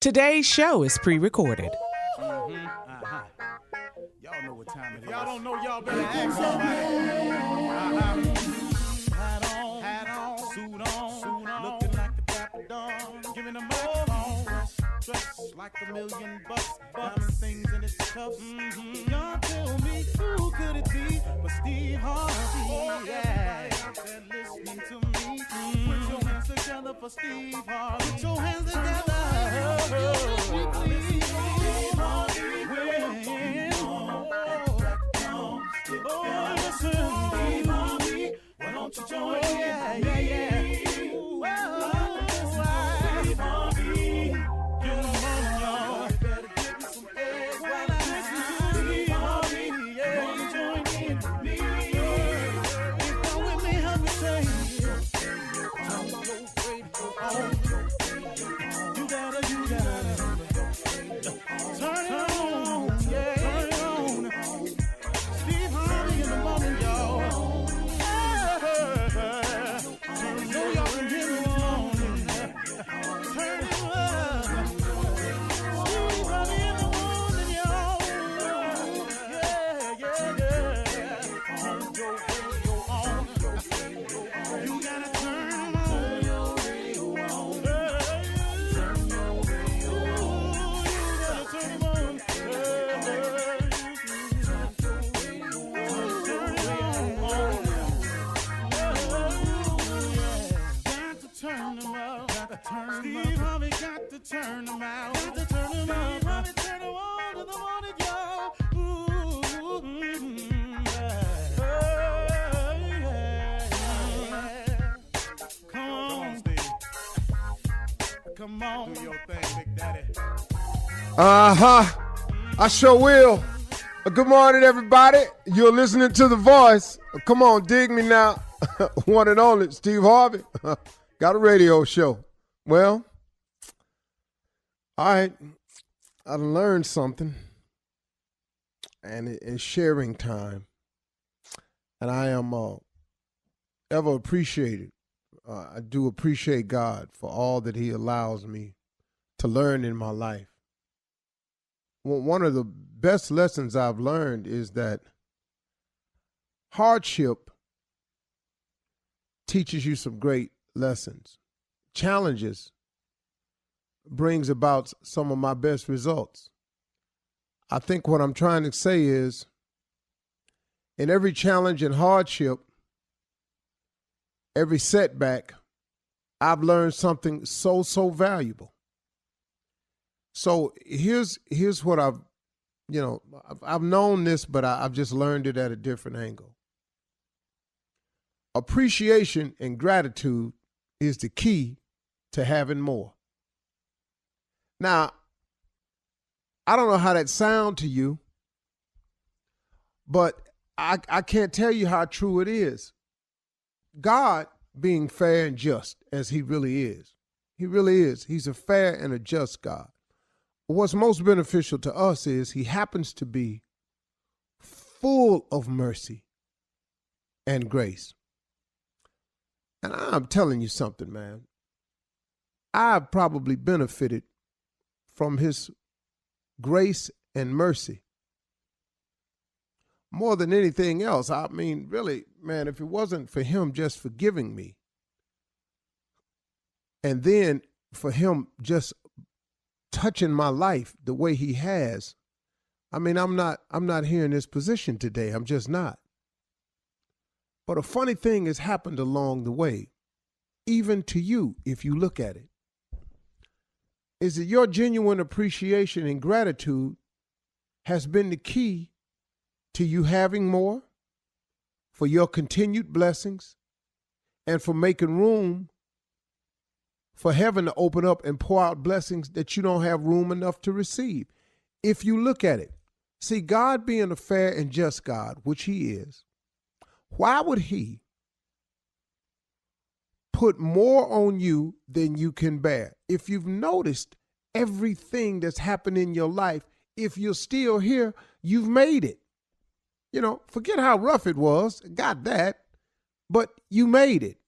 Today's show is pre-recorded. Y'all know what time it is. Y'all don't know, y'all better ask somebody. Hat on, suit on, looking like the Dapper Dawn, giving them all dressed like $1,000,000, diamond things in its cuffs. Y'all tell me who could it be but Steve Harvey? Yeah, listening to me. Put your hands together for Steve Harvey. Put your hands together. Why don't you join me? Yeah. Steve Harvey, get on, y'all. Better give me some eggs while I listen to Steve Harvey. Yeah, join in with me. If you're with me, help me say, turn your radio on. You gotta turn it on. Yeah, turn it on. Steve Harvey in the morning, y'all. Steve Harvey got to turn them out. Got to turn them out. Steve Harvey turn them on in the morning, y'all. Come on, Steve. Come on. Do your thing, Big Daddy. I sure will. Good morning, everybody. You're listening to The Voice. Come on, dig me now. One and only, Steve Harvey. Got a radio show. Well, all right, I learned something, and it's sharing time, and I am ever appreciated. I do appreciate God for all that he allows me to learn in my life. One of the best lessons I've learned is that hardship teaches you some great lessons. Challenges brings about some of my best results. I think what I'm trying to say is, in every challenge and hardship, every setback, I've learned something so valuable. So here's what I've known this, but I've just learned it at a different angle. Appreciation and gratitude is the key to having more. Now, I don't know how that sounds to you, but I can't tell you how true it is. God being fair and just as he really is. He really is. He's a fair and a just God. What's most beneficial to us is he happens to be full of mercy and grace. And I'm telling you something, man. I've probably benefited from his grace and mercy more than anything else. I mean, really, man, if it wasn't for him just forgiving me, and then for him just touching my life the way he has, I mean, I'm not here in this position today. I'm just not. But a funny thing has happened along the way, even to you, if you look at it, is that your genuine appreciation and gratitude has been the key to you having more, for your continued blessings, and for making room for heaven to open up and pour out blessings that you don't have room enough to receive. If you look at it, see, God being a fair and just God, which he is, why would he put more on you than you can bear? If you've noticed everything that's happened in your life, if you're still here, you've made it. You know, forget how rough it was, got that, but you made it.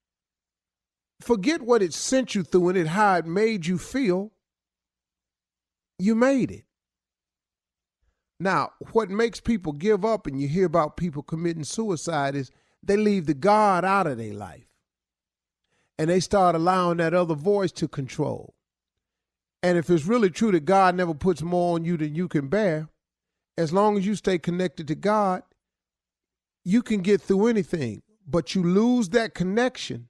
Forget what it sent you through and how it made you feel. you made it. Now, what makes people give up, and you hear about people committing suicide, is they leave the God out of their life. And they start allowing that other voice to control. And if it's really true that God never puts more on you than you can bear, as long as you stay connected to God, you can get through anything. But you lose that connection.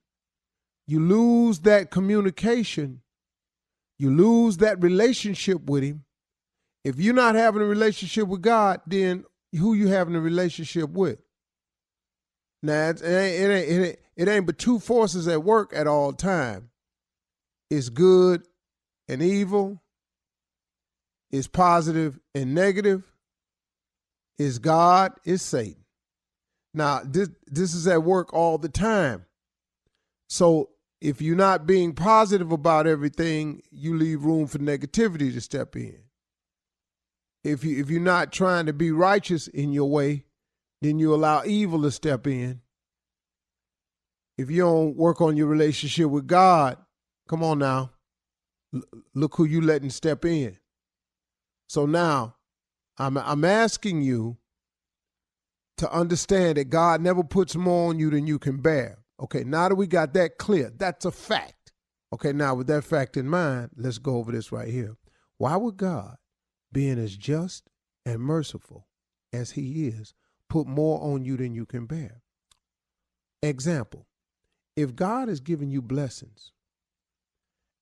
You lose that communication. You lose that relationship with him. If you're not having a relationship with God, then who you having a relationship with? Now, it ain't but two forces at work at all time. It's good and evil. It's positive and negative. It's God, it's Satan. Now, this is at work all the time. So if you're not being positive about everything, you leave room for negativity to step in. If you're not trying to be righteous in your way, then you allow evil to step in. If you don't work on your relationship with God, come on now, look who you letting step in. So now, I'm asking you to understand that God never puts more on you than you can bear. Okay, now that we got that clear, that's a fact. Okay, now with that fact in mind, let's go over this right here. Why would God, being as just and merciful as he is, put more on you than you can bear? Example, if God is giving you blessings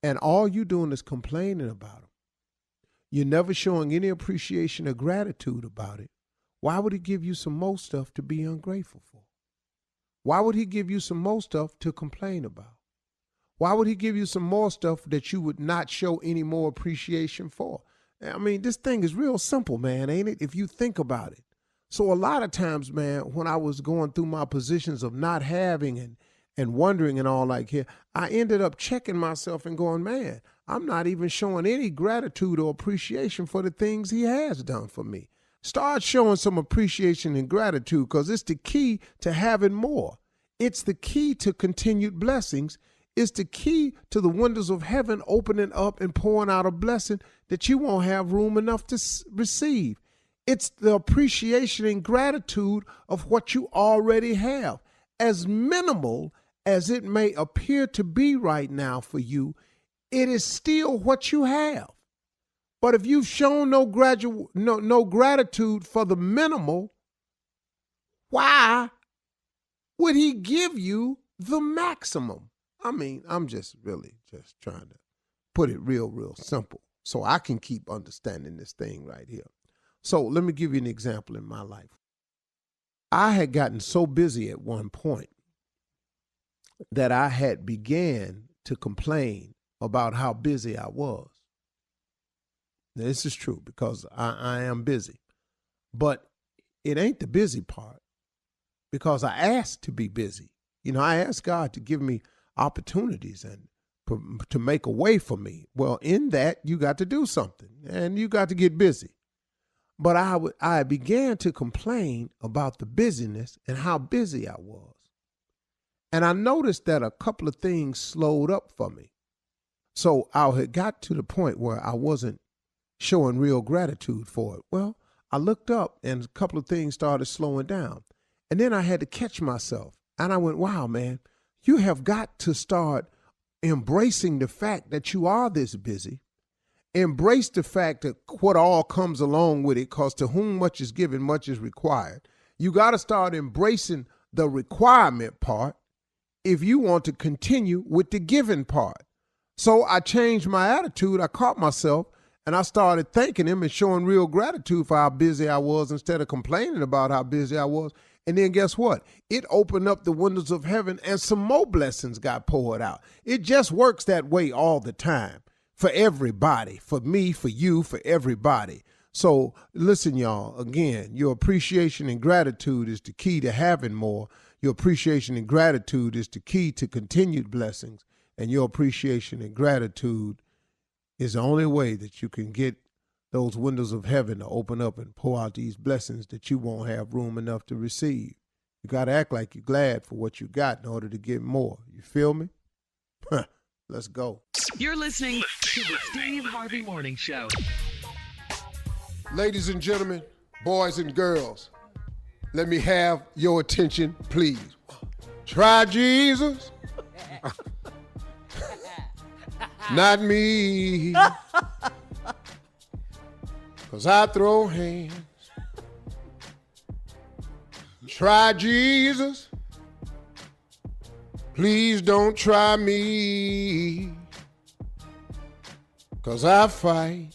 and all you're doing is complaining about them, you're never showing any appreciation or gratitude about it, why would he give you some more stuff to be ungrateful for? Why would he give you some more stuff to complain about? Why would he give you some more stuff that you would not show any more appreciation for? I mean, this thing is real simple, man, ain't it? If you think about it. So a lot of times, man, when I was going through my positions of not having and wondering and all like here, I ended up checking myself and going, man, I'm not even showing any gratitude or appreciation for the things he has done for me. Start showing some appreciation and gratitude, because it's the key to having more. It's the key to continued blessings. It's the key to the windows of heaven opening up and pouring out a blessing that you won't have room enough to receive. It's the appreciation and gratitude of what you already have. As minimal as it may appear to be right now for you, it is still what you have. But if you've shown no gratitude for the minimal, why would he give you the maximum? I mean, I'm just really just trying to put it real simple so I can keep understanding this thing right here. So let me give you an example in my life. I had gotten so busy at one point that I had began to complain about how busy I was. Now, this is true because I am busy, but it ain't the busy part because I asked to be busy. You know, I asked God to give me opportunities and to make a way for me. Well, in that, you got to do something and you got to get busy. But I began to complain about the busyness and how busy I was. And I noticed that a couple of things slowed up for me. So I had got to the point where I wasn't showing real gratitude for it. Well, I looked up and a couple of things started slowing down. And then I had to catch myself. And I went, wow, man, you have got to start embracing the fact that you are this busy. Embrace the fact that what all comes along with it, because to whom much is given, much is required. You got to start embracing the requirement part if you want to continue with the giving part. So I changed my attitude. I caught myself and I started thanking him and showing real gratitude for how busy I was instead of complaining about how busy I was. And then guess what? It opened up the windows of heaven and some more blessings got poured out. It just works that way all the time for everybody, for me, for you, for everybody. So listen, y'all, again, your appreciation and gratitude is the key to having more. Your appreciation and gratitude is the key to continued blessings. And your appreciation and gratitude is the only way that you can get those windows of heaven to open up and pour out these blessings that you won't have room enough to receive. You got to act like you're glad for what you got in order to get more. You feel me? Let's go. You're listening to the Steve Harvey Morning Show. Ladies and gentlemen, boys and girls, let me have your attention, please. Try Jesus. Not me. 'Cause I throw hands. Try Jesus. Please don't try me. 'Cause I fight.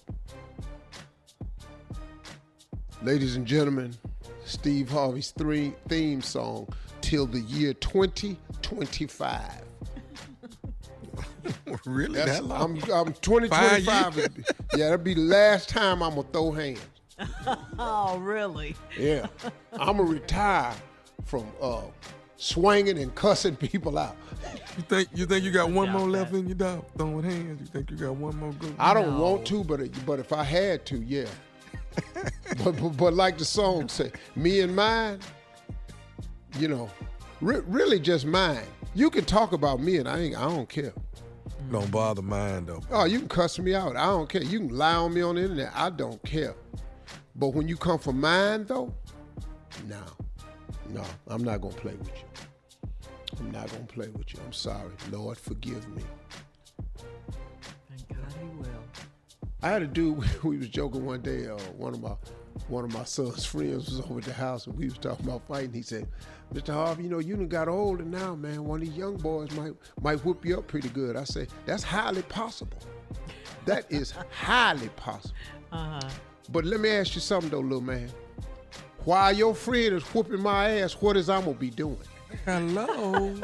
Ladies and gentlemen, Steve Harvey's theme song, Till the Year 2025. Really? That long? I'm 2025. Yeah, that'll be the last time I'm going to throw hands. Oh, really? Yeah. I'm going to retire from swinging and cussing people out. You think you got one more left in your dog? Throwing hands? You think you got one more good? I don't want to, but if I had to, yeah. but like the song said, me and mine, really just mine. You can talk about me and I don't care. Don't bother mine though. Oh, you can cuss me out. I don't care. You can lie on me on the internet. I don't care. But when you come for mine though, no, I'm not gonna play with you. I'm not gonna play with you. I'm sorry. Lord, forgive me. Thank God he will. I had a dude, we was joking one day, one of my son's friends was over at the house and we was talking about fighting. He said, Mr. Harvey, you done got older now, man. One of these young boys might whip you up pretty good. I say, that's highly possible. That is highly possible. Uh-huh. But let me ask you something though, little man. While your friend is whooping my ass, what is I'm gonna be doing? Hello.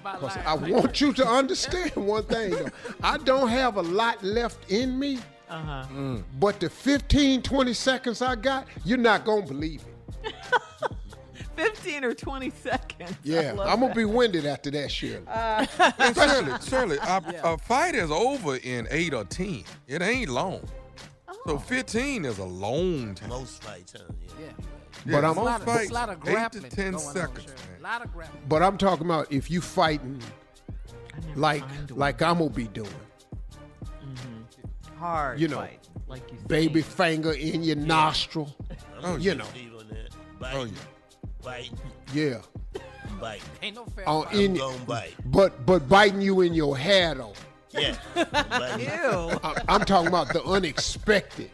Because I want you to understand one thing though. I don't have a lot left in me. Uh-huh. But the 15, 20 seconds I got, you're not going to believe it. 15 or 20 seconds. Yeah, I'm going to be winded after that, Shirley. Shirley, a fight is over in 8 or 10. It ain't long. Oh. So 15 is a long time. Most fights, yeah. But Yeah, I'm, most fights, It's a lot of 8 to grappling 10 going on, seconds. Shirley. Man. A lot of grappling. but I'm talking about if you fighting I never like find one. I'm going to be doing. Hard fight, like you said. Baby finger in your nostril. Oh, You yeah. know. Steve on that. Bite, Oh, yeah. bite, Yeah. bite. Ain't no fair On fight. I'm in, gonna bite. but biting you in your hair, though. Yeah. Bite. Ew. I'm talking about the unexpected.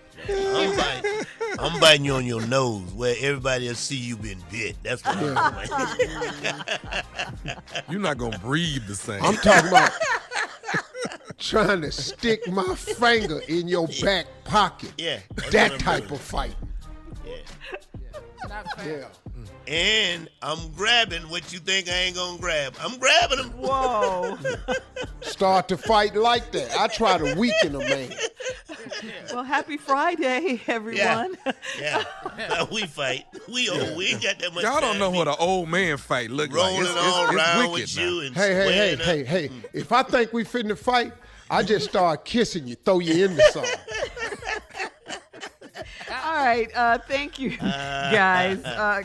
I'm biting you on your nose where everybody will see you been bit. That's what I'm doing. You're not going to breathe the same. I'm talking about trying to stick my finger in your back pocket. Yeah. that's That what I'm type doing. of fighting. Yeah. It's not fair. Yeah. And I'm grabbing what you think I ain't gonna grab. I'm grabbing them. Whoa. Start to fight like that. I try to weaken a man. Well, happy Friday, everyone. Yeah. We fight. We ain't got that much Y'all don't time know to what be an old man fight look like. rolling all It's around wicked with now. you and Hey, squaring up. If I think we finna fight, I just start kissing you, throw you into something. All right. Thank you, guys.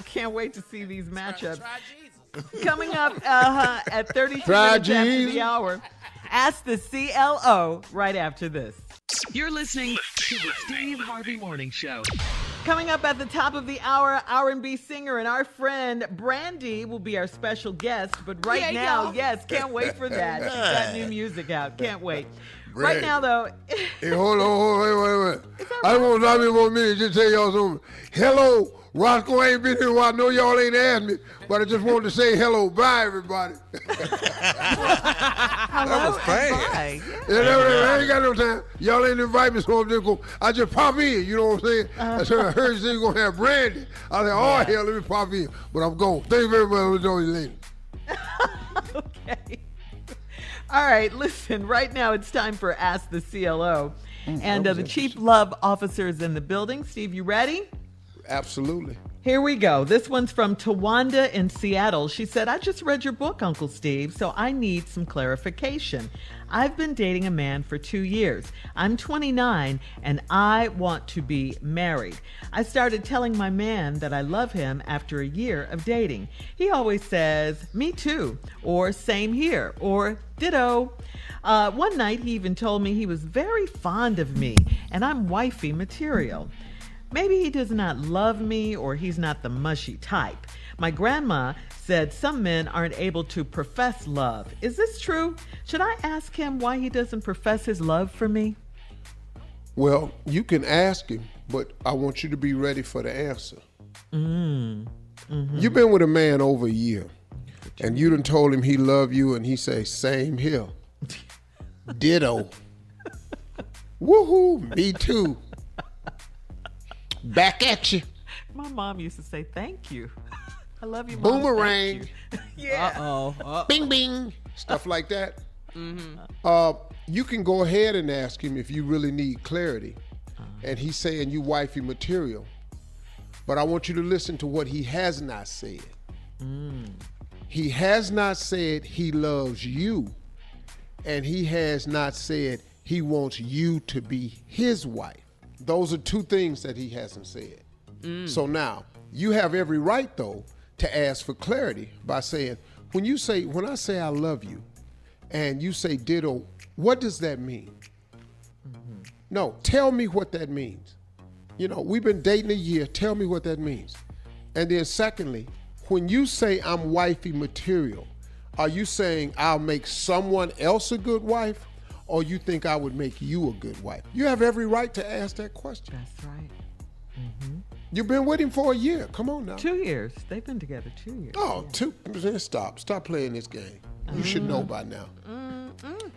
Can't wait to see these matchups. Try Jesus. Coming up at 32 Try minutes after Jesus. the hour, ask the CLO right after this. You're listening to the Steve Harvey Morning Show. Coming up at the top of the hour, R&B singer and our friend Brandy will be our special guest. But right Yeah, now, y'all. yes, can't wait for that. She's got new music out. Can't wait. Right Brandy. now, though, Hey, hold on, wait. I want to stop you for a minute just tell y'all something. Hello, Roscoe ain't been here. Well, I know y'all ain't asked me, but I just wanted to say hello. Bye, everybody. That was fast. bye. I ain't got no time. Y'all ain't invite me, so I'm just go. I just pop in. You know what I'm saying? I said I heard you say you gonna have Brandy. I said, oh hell, let me pop in. But I'm gone. Thank you very much. We'll talk to you later. Okay. All right, listen, right now it's time for Ask the CLO. And the Chief Love Officer is in the building. Steve, you ready? Absolutely. Here we go. This one's from Tawanda in Seattle. She said, I just read your book, Uncle Steve, so I need some clarification. I've been dating a man for 2 years. I'm 29 and I want to be married. I started telling my man that I love him after a year of dating. He always says, me too, or same here, or ditto. One night he even told me he was very fond of me and I'm wifey material. Maybe he does not love me or he's not the mushy type. My grandma said some men aren't able to profess love. Is this true? Should I ask him why he doesn't profess his love for me? Well, you can ask him, but I want you to be ready for the answer. You've been with a man over a year, and you done told him he love you, and he say, same here. Ditto. Woohoo, me too. Back at you. My mom used to say, thank you. I love you, Mom. Boomerang. You. Yeah. Uh-oh. Bing, bing. Stuff like that. You can go ahead and ask him if you really need clarity. And he's saying you wifey material. But I want you to listen to what he has not said. He has not said he loves you. And he has not said he wants you to be his wife. Those are two things that he hasn't said. So now, you have every right, though, to ask for clarity by saying, when I say I love you, and you say ditto, what does that mean? No, tell me what that means. We've been dating a year, tell me what that means. And then secondly, when you say I'm wifey material, are you saying I'll make someone else a good wife, or you think I would make you a good wife? You have every right to ask that question. That's right. You've been with him for a year. Come on now. 2 years. They've been together 2 years. Oh, Stop playing this game. You should know by now.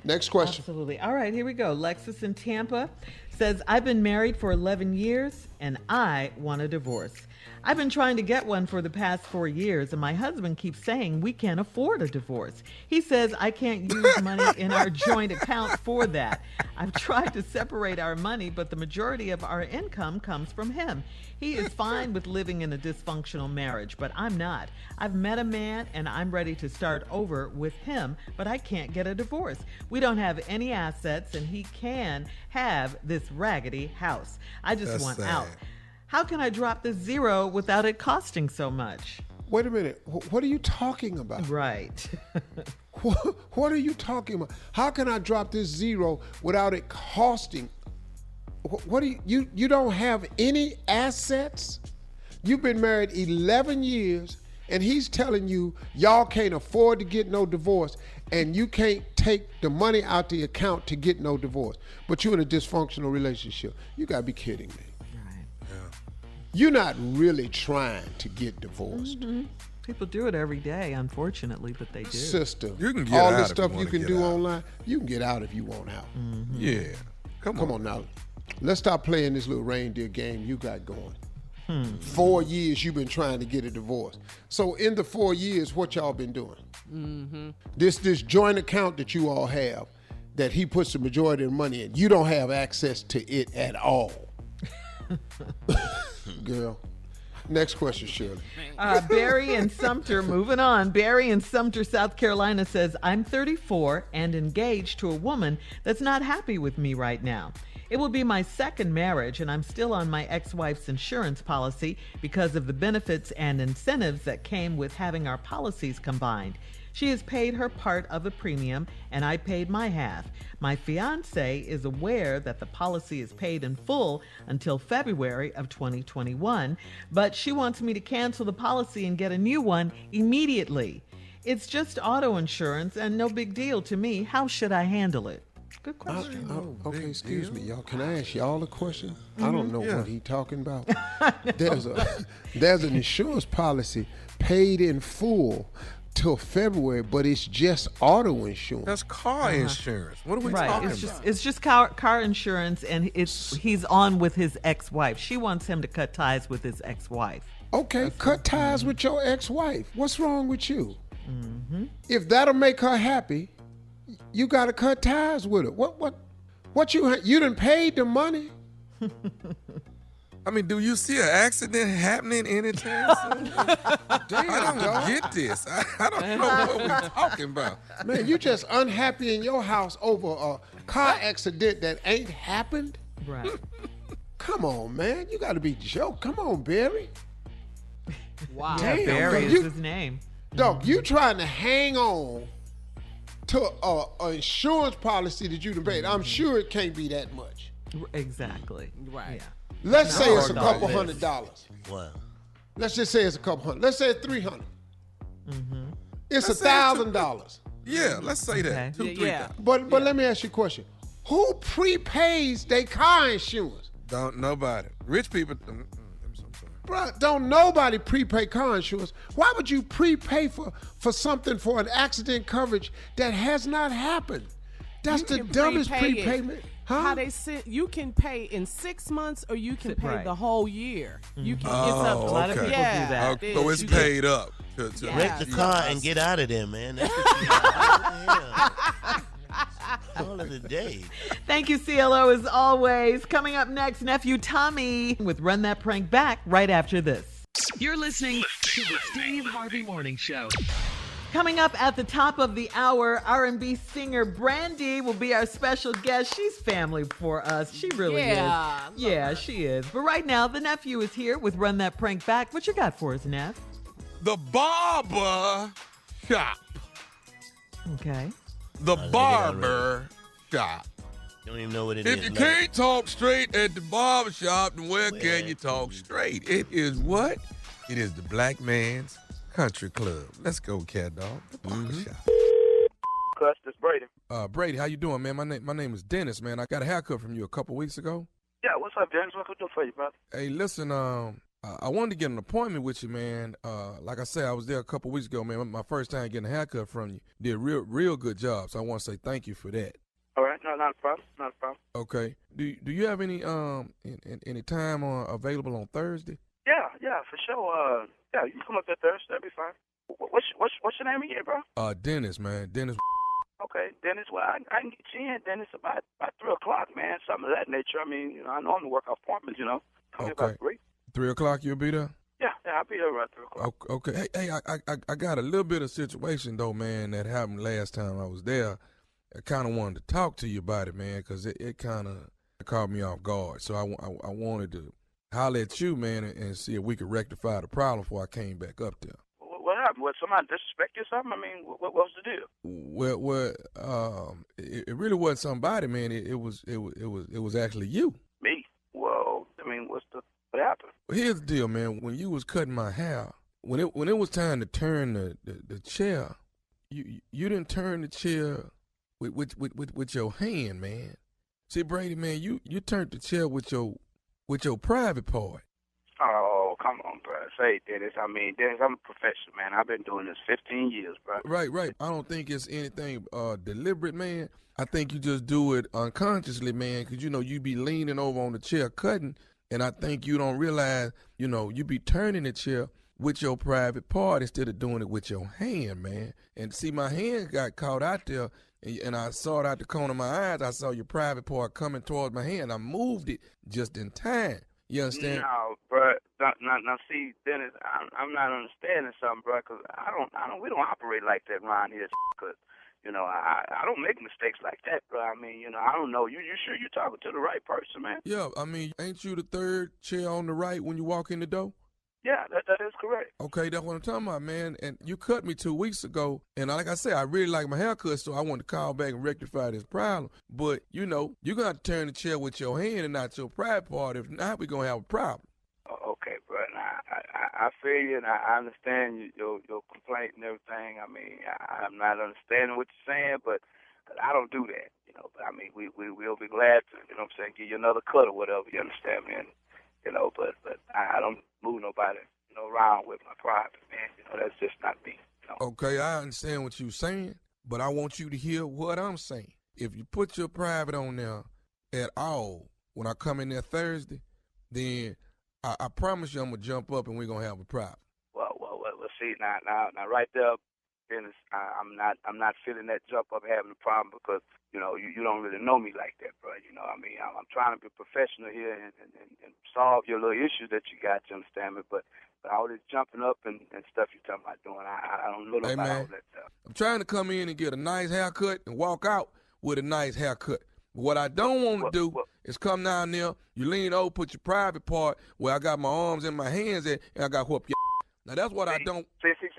Next question. Absolutely. All right, here we go. Lexus in Tampa says, I've been married for 11 years and I want a divorce. I've been trying to get one for the past 4 years, and my husband keeps saying we can't afford a divorce. He says I can't use money in our joint account for that. I've tried to separate our money, but the majority of our income comes from him. He is fine with living in a dysfunctional marriage, but I'm not. I've met a man, and I'm ready to start over with him, but I can't get a divorce. We don't have any assets, and he can have this raggedy house. I just want out. How can I drop this zero without it costing so much? Wait a minute. What are you talking about? Right. What are you talking about? How can I drop this zero without it costing? What do you don't have any assets? You've been married 11 years and he's telling you y'all can't afford to get no divorce and you can't take the money out the account to get no divorce. But you're in a dysfunctional relationship. You gotta be kidding me. You're not really trying to get divorced. People do it every day, unfortunately, but they do. Sister, You can get all out this if stuff you you wanna can get do out. online, you can get out if you want out. Yeah. Come on now. Let's stop playing this little reindeer game you got going. 4 years you've been trying to get a divorce. So in the 4 years, what y'all been doing? This joint account that you all have, that he puts the majority of the money in, you don't have access to it at all. Girl. Next question, Shirley. Barry in Sumter, moving on. Barry in Sumter, South Carolina says, I'm 34 and engaged to a woman that's not happy with me right now. It will be my second marriage, and I'm still on my ex-wife's insurance policy because of the benefits and incentives that came with having our policies combined. She has paid her part of the premium, and I paid my half. My fiance is aware that the policy is paid in full until February of 2021, but she wants me to cancel the policy and get a new one immediately. It's just auto insurance and no big deal to me. How should I handle it? Good question. Okay, excuse me, y'all. Can I ask y'all a question? I don't know what he talking about. There's an insurance policy paid in full till February, but it's just auto insurance. That's car insurance. What are we talking about? It's just car insurance, and he's on with his ex-wife. She wants him to cut ties with his ex-wife. Okay, cut ties with your ex-wife. What's wrong with you? If that'll make her happy, you got to cut ties with her. What you done paid the money? I mean, do you see an accident happening anytime soon? I don't get this. I don't know what we're talking about. Man, you just unhappy in your house over a car accident that ain't happened? Right. Come on, man. You got to be joking. Come on, Barry. Wow. Damn, Barry dog, is his name. Dog, you trying to hang on to an insurance policy that you done paid. I'm sure it can't be that much. Exactly. Right. Yeah. Let's say it's a No, couple no. $100. Wow. Let's just say it's a couple hundred. Let's say it's $300. It's Let's say it's $1,000. Yeah, let's say that. Okay. 2-3 Yeah. thousand. But let me ask you a question. Who prepays their car insurance? Don't nobody. Rich people. I'm so sorry. Bruh, don't nobody prepay car insurance. Why would you prepay for something for an accident coverage that has not happened? That's the can dumbest prepay it. prepayment. Huh? How they sit, you can pay in 6 months or you can pay Right. the whole year. You can. Oh, it's up to A lot of okay. people Yeah. do that. Okay, so it's You paid up. To Yeah. Wreck the Yeah. car and get out of there, man. That's what you got. All of the day. Thank you, CLO, as always. Coming up next, nephew Tommy with Run That Prank Back right after this. You're listening to the Steve Harvey Morning Show. Coming up at the top of the hour, R&B singer Brandy will be our special guest. She's family for us. She really Yeah, is. Yeah, she is. But right now, the nephew is here with Run That Prank Back. What you got for us, Neff? The barber shop. Okay. The get it barber shop. You don't even know what it is. If you like- can't talk straight at the barber shop, then where can Where you can talk you- straight? It is what? It is the black man's country club. Let's go, cat dog. The barber shop. Cuss, this Brady. Brady, how you doing, man? My name is Dennis, man. I got a haircut from you a couple weeks ago. Yeah, what's up, Dennis? What can I do for you, brother? Hey, listen, I wanted to get an appointment with you, man. Like I said, I was there a couple weeks ago, man. My first time getting a haircut from you. Did a real good job, so I want to say thank you for that. All right, no, not a problem, not a problem. Okay. Do you have any any time available on Thursday? Yeah, for sure. Yeah, you can come up there Thursday, that'll be fine. What's your name again, bro? Dennis, man. Dennis. Okay, Dennis. Well, I can get you in, Dennis, about 3 o'clock, man. Something of that nature. I mean, I normally work appointments, Come here Okay. about 3. 3 o'clock, you'll be there? Yeah, I'll be there around 3 o'clock. Okay. Hey, I got a little bit of situation, though, man, that happened last time I was there. I kind of wanted to talk to you about it, man, because it kind of caught me off guard. So I wanted to holler at you, man, and see if we could rectify the problem before I came back up there. What happened? Was somebody disrespect you or something? I mean, what was the deal? Well, it really wasn't somebody, man. It was actually you. Me? Well, I mean, what happened? Well, here's the deal, man. When you was cutting my hair, when it was time to turn the chair, you didn't turn the chair with your hand, man. See, Brady, man, you turned the chair with your private part. Oh, come on, bro. Say, Dennis. I mean, Dennis, I'm a professional, man. I've been doing this 15 years, bro. Right. I don't think it's anything deliberate, man. I think you just do it unconsciously, man, because, you be leaning over on the chair cutting, and I think you don't realize, you be turning the chair with your private part instead of doing it with your hand, man. And see, my hand got caught out there, and I saw it out the corner of my eyes. I saw your private part coming towards my hand. I moved it just in time. You understand? No, bro. Now, see, Dennis, I'm not understanding something, bro, because we don't operate like that around here, because, I don't make mistakes like that, bro. I mean, I don't know. You sure you're talking to the right person, man? Yeah, I mean, ain't you the third chair on the right when you walk in the door? Yeah, that is correct. Okay, that's what I'm talking about, man. And you cut me 2 weeks ago, and like I said, I really like my haircut, so I wanted to call back and rectify this problem. But, you're going to have to turn the chair with your hand and not your private part. If not, we're going to have a problem. Okay, bro. Now, I feel you, and I understand your complaint and everything. I mean, I'm not understanding what you're saying, but I don't do that, But, I mean, we'll be glad to, give you another cut or whatever, you understand, man? But I don't move nobody, around with my private, man. That's just not me. Okay, I understand what you're saying, but I want you to hear what I'm saying. If you put your private on there at all when I come in there Thursday, then I promise you I'm going to jump up and we're going to have a problem. Well, see, now, right there, Dennis, I'm not feeling that jump up having a problem because you don't really know me like that, bro. You know, I mean, I'm trying to be professional here and solve your little issues that you got, you understand me? But all this jumping up and stuff you're talking about doing, I don't know about all that stuff. I'm trying to come in and get a nice haircut and walk out with a nice haircut. But what I don't want to do is come down there, you lean over, put your private part where I got my arms and my hands at, and I got whoop your. Now that's what I don't. See, folks,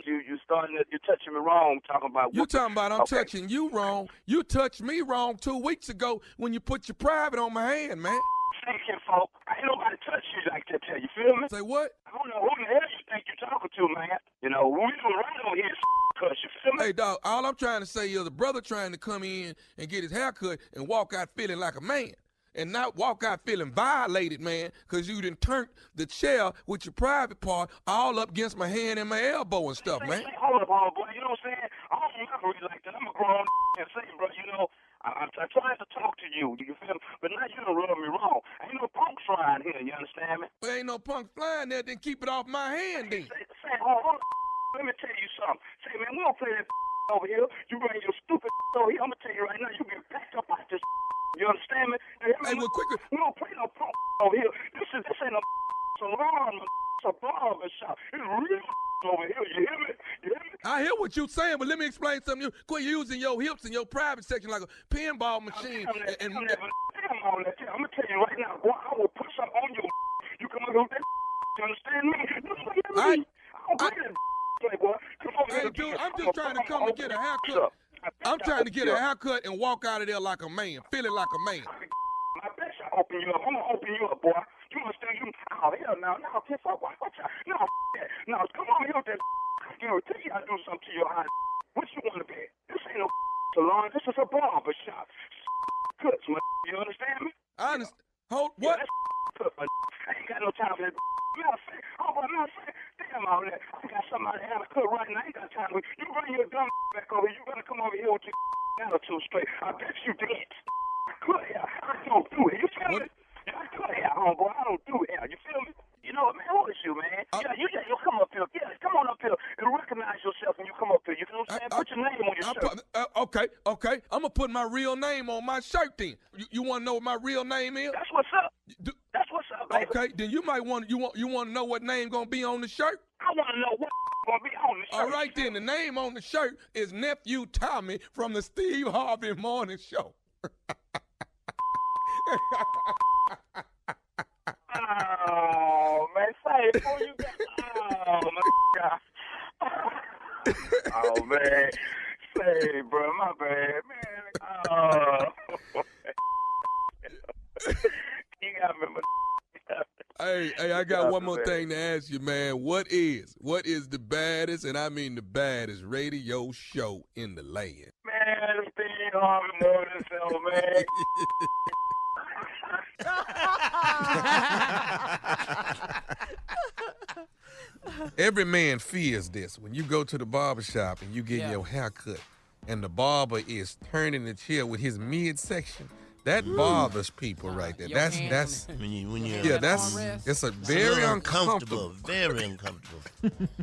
you're touching me wrong, talking about. You talking about I'm touching you wrong. You touched me wrong 2 weeks ago when you put your private on my hand, man. Thank you, folks. Ain't nobody touch you like that, you feel me? Say what? I don't know who the hell you think you're talking to, man. You know, we do right over here, cuz, you feel me? Hey, dog, all I'm trying to say is a brother trying to come in and get his hair cut and walk out feeling like a man. And not walk out feeling violated, man, because you done turned the chair with your private part all up against my hand and my elbow and stuff, man. Hold up, boy. You know what I'm saying? I don't operate like that. I'm a grown and say, bro, you know, I'm trying to talk to you. Do you feel me? But now you done rub me wrong. Ain't no punk flying here, you understand me? There ain't no punk flying there, then keep it off my hand, then. Say, hold on. Let me tell you something. Say, man, we don't play that over here. You bring your stupid over here. I'm going to tell you right now, you get packed up out this. You understand me? Hey, well, quicker. We don't play no punk over here. This ain't a salon, it's a barbershop. It's real over here. You hear me? I hear what you're saying, but let me explain something. You quit using your hips in your private section like a pinball machine. I'm going to tell you right now, boy, I will put something on you. You come over with that. You understand me? I don't play that playboy. Hey, dude, I'm just trying to come and get a haircut. I'm trying to get a haircut and walk out of there like a man, feeling like a man. I bet you I'll open you up. I'm going to open you up, boy. You understand? Oh, hell no. No, piss off. Watch out. No, that. No, come on here with that. You know, tell you I do something to your eye. What you want to be? This ain't no salon. This is a barbershop. Cuts, man. You understand me? I understand. Hold, what? Yeah, I ain't got no time for that. Matter of fact, damn all that. I got somebody to have a cut right now. I ain't got time for it. You bring your dumb back over here. You better come over here with your attitude straight. I bet you did. Cut hair. I don't do it. You feel me? I cut hair, homeboy. I don't do hair. You feel me? You know what, man? Who is you, man? You come up here. Yeah, come on up here and recognize yourself when you come up here. You know what I'm saying? Put your name on your shirt. Okay. I'm going to put my real name on my shirt then. You want to know what my real name is? That's what's up. That's what's up, baby. Okay, then you might want to know what name going to be on the shirt? I want to know what's going to be on the shirt. All right, then. The name on the shirt is Nephew Tommy from the Steve Harvey Morning Show. Oh, man, say it before you get. Oh, my God. Oh, man. Say, bro, my bad, man. Oh. You got me, Hey, I got one more thing to ask you, man. What is the baddest, and I mean the baddest, radio show in the land? Man, Steve Harvey Morning Show, man. Every man fears this. When you go to the barbershop and you get your hair cut, and the barber is turning the chair with his midsection, that bothers people right there. That's it's a very uncomfortable. Very uncomfortable.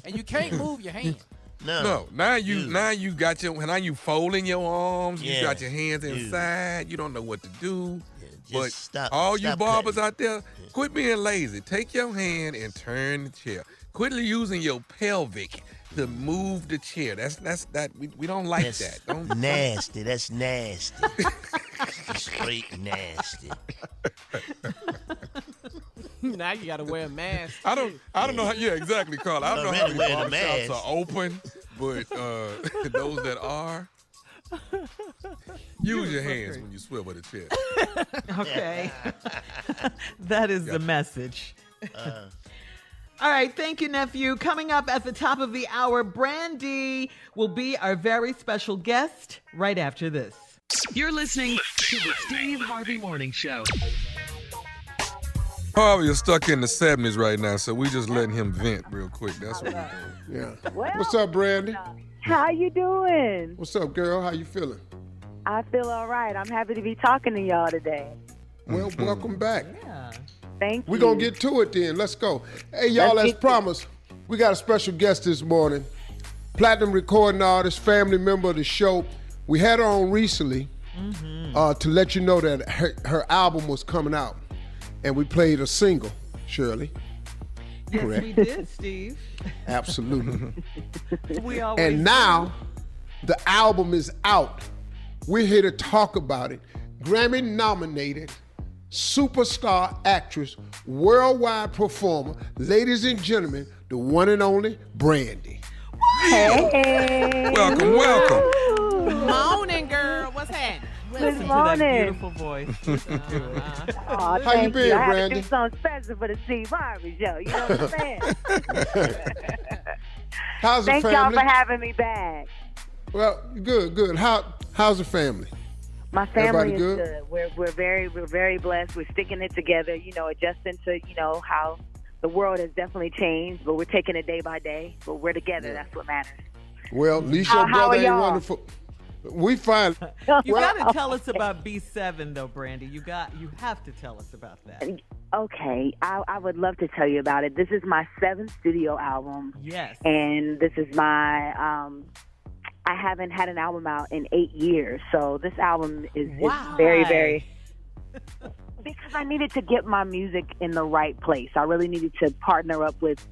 And you can't move your hand. No. Now you folding your arms. You got your hands inside. You don't know what to do. But stop you barbers cutting out there, quit being lazy. Take your hand and turn the chair. Quit using your pelvic to move the chair. We don't like that. Don't nasty. That's nasty. Straight nasty. Now you gotta wear a mask. I don't know how. Yeah, exactly, Carl. I don't know how many barbershops are open, but those that are, use your hands when you swivel the chair. Okay. That is the message. All right, thank you, nephew. Coming up at the top of the hour, Brandy will be our very special guest right after this. You're listening to the Steve Harvey Morning Show. Harvey is stuck in the 70s right now, so we just letting him vent real quick. That's what we're doing. Yeah. Well, What's up, Brandy? how you doing? What's up, girl? How you feeling? I feel all right. I'm happy to be talking to y'all today. Well, welcome back. Yeah. Thank you. We're going to get to it then. Let's go. Hey, y'all, as promised, we got a special guest this morning. Platinum recording artist, family member of the show. We had her on recently to let you know that her album was coming out. And we played a single, Shirley. Yes, Correct. we did, Steve. Absolutely. We always And now the album is out. We're here to talk about it. Grammy nominated, superstar actress, worldwide performer, ladies and gentlemen, the one and only Brandy. Hey. Welcome. Morning, girl. What's happening? listen to morning. that beautiful voice. Listen to it. Oh, How you been, I had Brandy? to do something special for the Steve Harvey Show. You know what I'm saying? How's the Thank y'all family? for having me back. Well, good. How's the family? My family Everybody is good? We're very blessed. We're sticking it together. You know, adjusting to how the world has definitely changed, but we're taking it day by day. But we're together. Yeah. That's what matters. Well, at least your How brother are ain't y'all? wonderful. We fine. You got to tell us about B7 though, Brandy. You have to tell us about that. Okay, I would love to tell you about it. This is my 7th studio album. Yes. And this is my I haven't had an album out in 8 years, so this album is very because I needed to get my music in the right place. I really needed to partner up with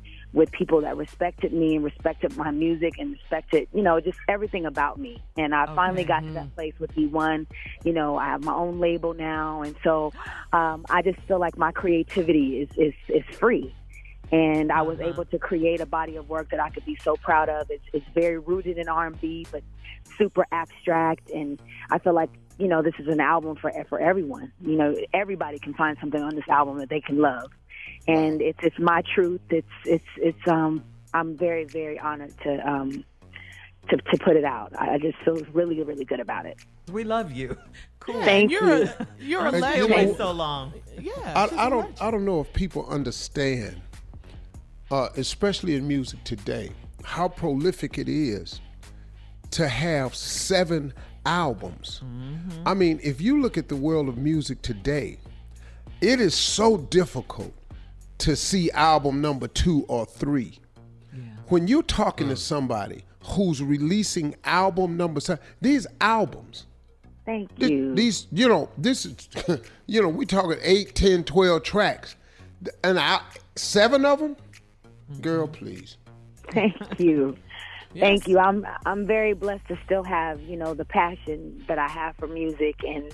people that respected me and respected my music and respected, just everything about me. And I finally got to that place with E1. I have my own label now, and so I just feel like my creativity is free. And I was able to create a body of work that I could be so proud of. It's very rooted in R&B, but super abstract. And I feel like, this is an album for everyone. Everybody can find something on this album that they can love. And it's my truth. I'm very, very honored to put it out. I just feel really, really good about it. We love you. Cool. Thank you. You're a And, legend. you know, Wait so long. Yeah. I don't know if people understand, especially in music today, how prolific it is to have 7 albums. Mm-hmm. I mean, if you look at the world of music today, it is so difficult to see album number 2 or 3. Yeah. When you're talking to somebody who's releasing album number 7, these albums, Thank you. these, this is, we talking 8, 10, 12 tracks, and 7 of them, girl, please. Thank you. Thank you. I'm very blessed to still have, the passion that I have for music, and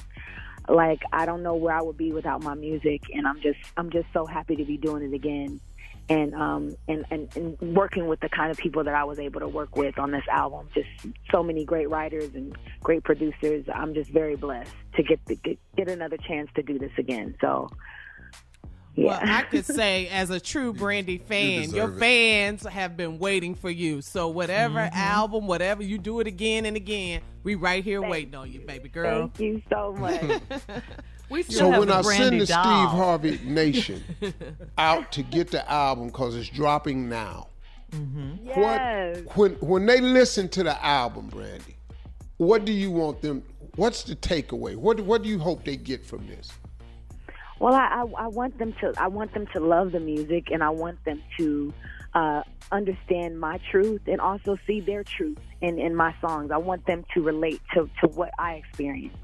I don't know where I would be without my music, and I'm just so happy to be doing it again, and working with the kind of people that I was able to work with on this album. Just so many great writers and great producers. I'm just very blessed to get another chance to do this again. So. Yeah. Well, I could say, as a true Brandy fan, your fans have been waiting for you. So whatever album, whatever, you do it again and again, we right here waiting on you, baby girl. Thank you so much. We still So have when the I Brandy send the doll. Steve Harvey Nation out to get the album, because it's dropping now, Yes. when they listen to the album, Brandy, what do you want them? What's the takeaway? What do you hope they get from this? Well, I want them to love the music, and I want them to understand my truth and also see their truth in my songs. I want them to relate to what I experience.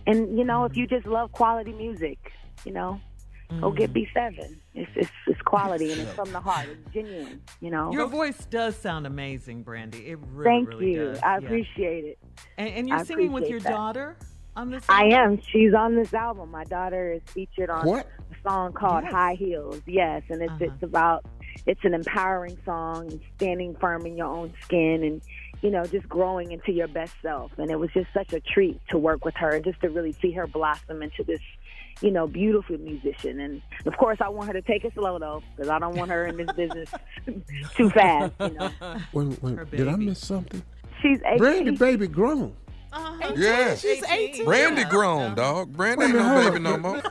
And if you just love quality music, go get B7. It's quality, and it's from the heart. It's genuine. Your voice does sound amazing, Brandy. It really, Thank really you. does. I Yeah. appreciate it. And you're I singing with your appreciate that. daughter on this I album? am. She's on this album. My daughter is featured on What? a song called High Heels. Yes, and it's an empowering song, standing firm in your own skin, and just growing into your best self. And it was just such a treat to work with her, and just to really see her blossom into this beautiful musician. And of course, I want her to take it slow though, because I don't want her in this business too fast. Wait, Her did I baby. miss something? She's 18. Brandy, baby, grown. Yes. She's 18. Brandy grown, dog. Brandy ain't Wait a no minute, baby no more.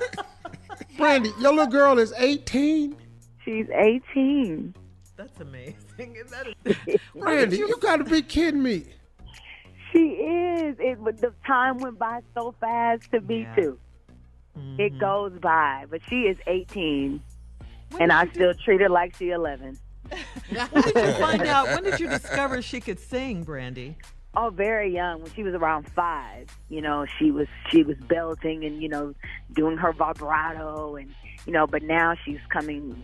Brandy, your little girl is 18. She's 18. That's amazing. That is, Brandy, you got to be kidding me. She is. But the time went by so fast to me too. It goes by, but she is 18, and I still treat her like she's 11. when did you find out? When did you discover she could sing, Brandy? Oh, very young. When she was around 5, she was belting and, doing her vibrato and, but now she's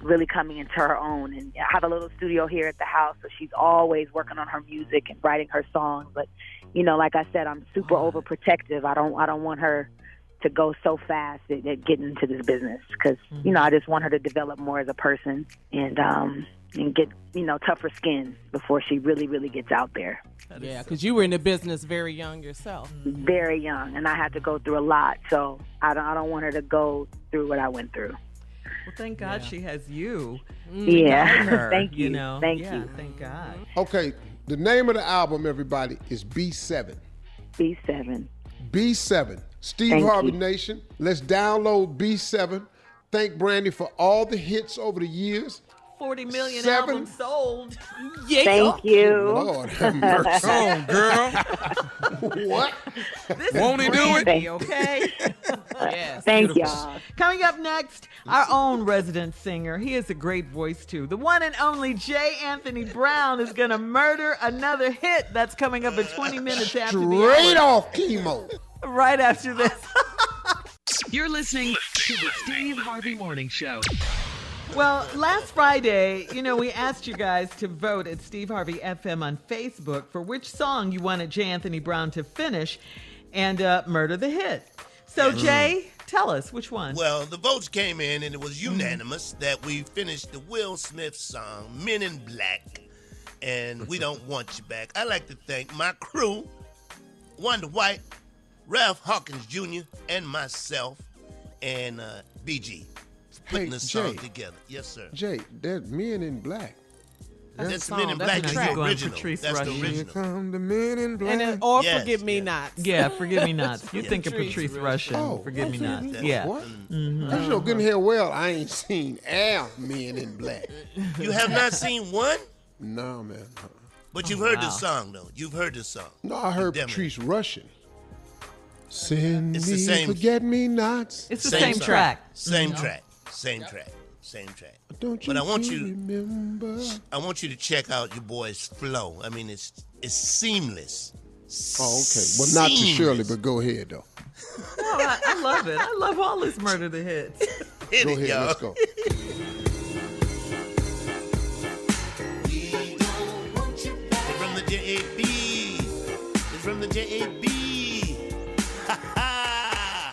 really coming into her own. And I have a little studio here at the house, so she's always working on her music and writing her songs. But, like I said, I'm super overprotective. I don't want her to go so fast at getting into this business because, I just want her to develop more as a person and get, tougher skin before she really, really gets out there. Yeah, because you were in the business very young yourself. Very young, and I had to go through a lot, so I don't want her to go through what I went through. Well, thank God she has you. Yeah, thank you. Thank you. Thank God. Okay, the name of the album, everybody, is B7. B7. B7. Steve Harvey Nation, let's download B7. Thank Brandy for all the hits over the years. 40 million albums sold. Yeah. Thank you. Lord have mercy. Come on, girl. What? Won't he do it? Okay. Yes. Thank y'all. Coming up next, our own resident singer. He has a great voice, too. The one and only J. Anthony Brown is going to murder another hit. That's coming up at 20 minutes after the hour. Straight off chemo. Right after this. You're listening to the Steve Harvey Morning Show. Well, last Friday, we asked you guys to vote at Steve Harvey FM on Facebook for which song you wanted J. Anthony Brown to finish and murder the hit. So, Jay, tell us which one. Well, the votes came in, and it was unanimous that we finished the Will Smith song, Men in Black, and We Don't Want You Back. I'd like to thank my crew, Wanda White, Ralph Hawkins Jr., and myself, and BG. Putting the song together. Yes, sir. Jay, that's Men in Black. That's Men in Black. That's the original. That's the original. Here come the Men in Black. And or Forgive Me Nots. Yeah, Forgive Me Nots. You think of Patrice Rushen. Oh, Forgive Me Nots. Yeah. What? Mm-hmm. Good here. Well, I ain't seen Men in Black. You have not seen one? No, man. But you've heard this song, though. You've heard this song. No, I heard Patrice Rushen. Send it's me the same. Forget Me Nots. It's the same track. Same track. Same track. Don't you but I want you to check out your boy's flow. I mean, it's seamless. Oh, okay. Well, not to Shirley, but go ahead, though. No, I love it. I love all this murder the hits. Go ahead, y'all. Let's go. From the JAB. It's from the JAB.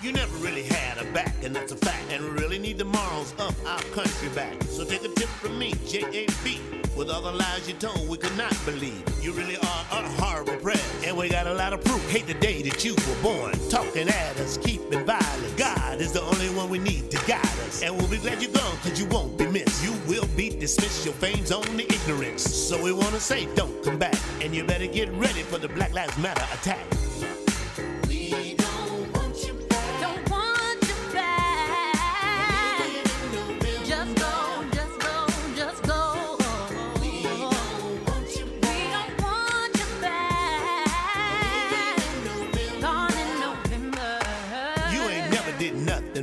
You never really had a back, and that's a fact. And we really need the morals of our country back. So take a tip from me, JAB. With all the lies you told, we could not believe. You really are a horrible press. And we got a lot of proof. Hate the day that you were born. Talking at us, keeping violence. God is the only one we need to guide us. And we'll be glad you're gone, cause you won't be missed. You will be dismissed. Your fame's only ignorance. So we wanna say, don't come back. And you better get ready for the Black Lives Matter attack.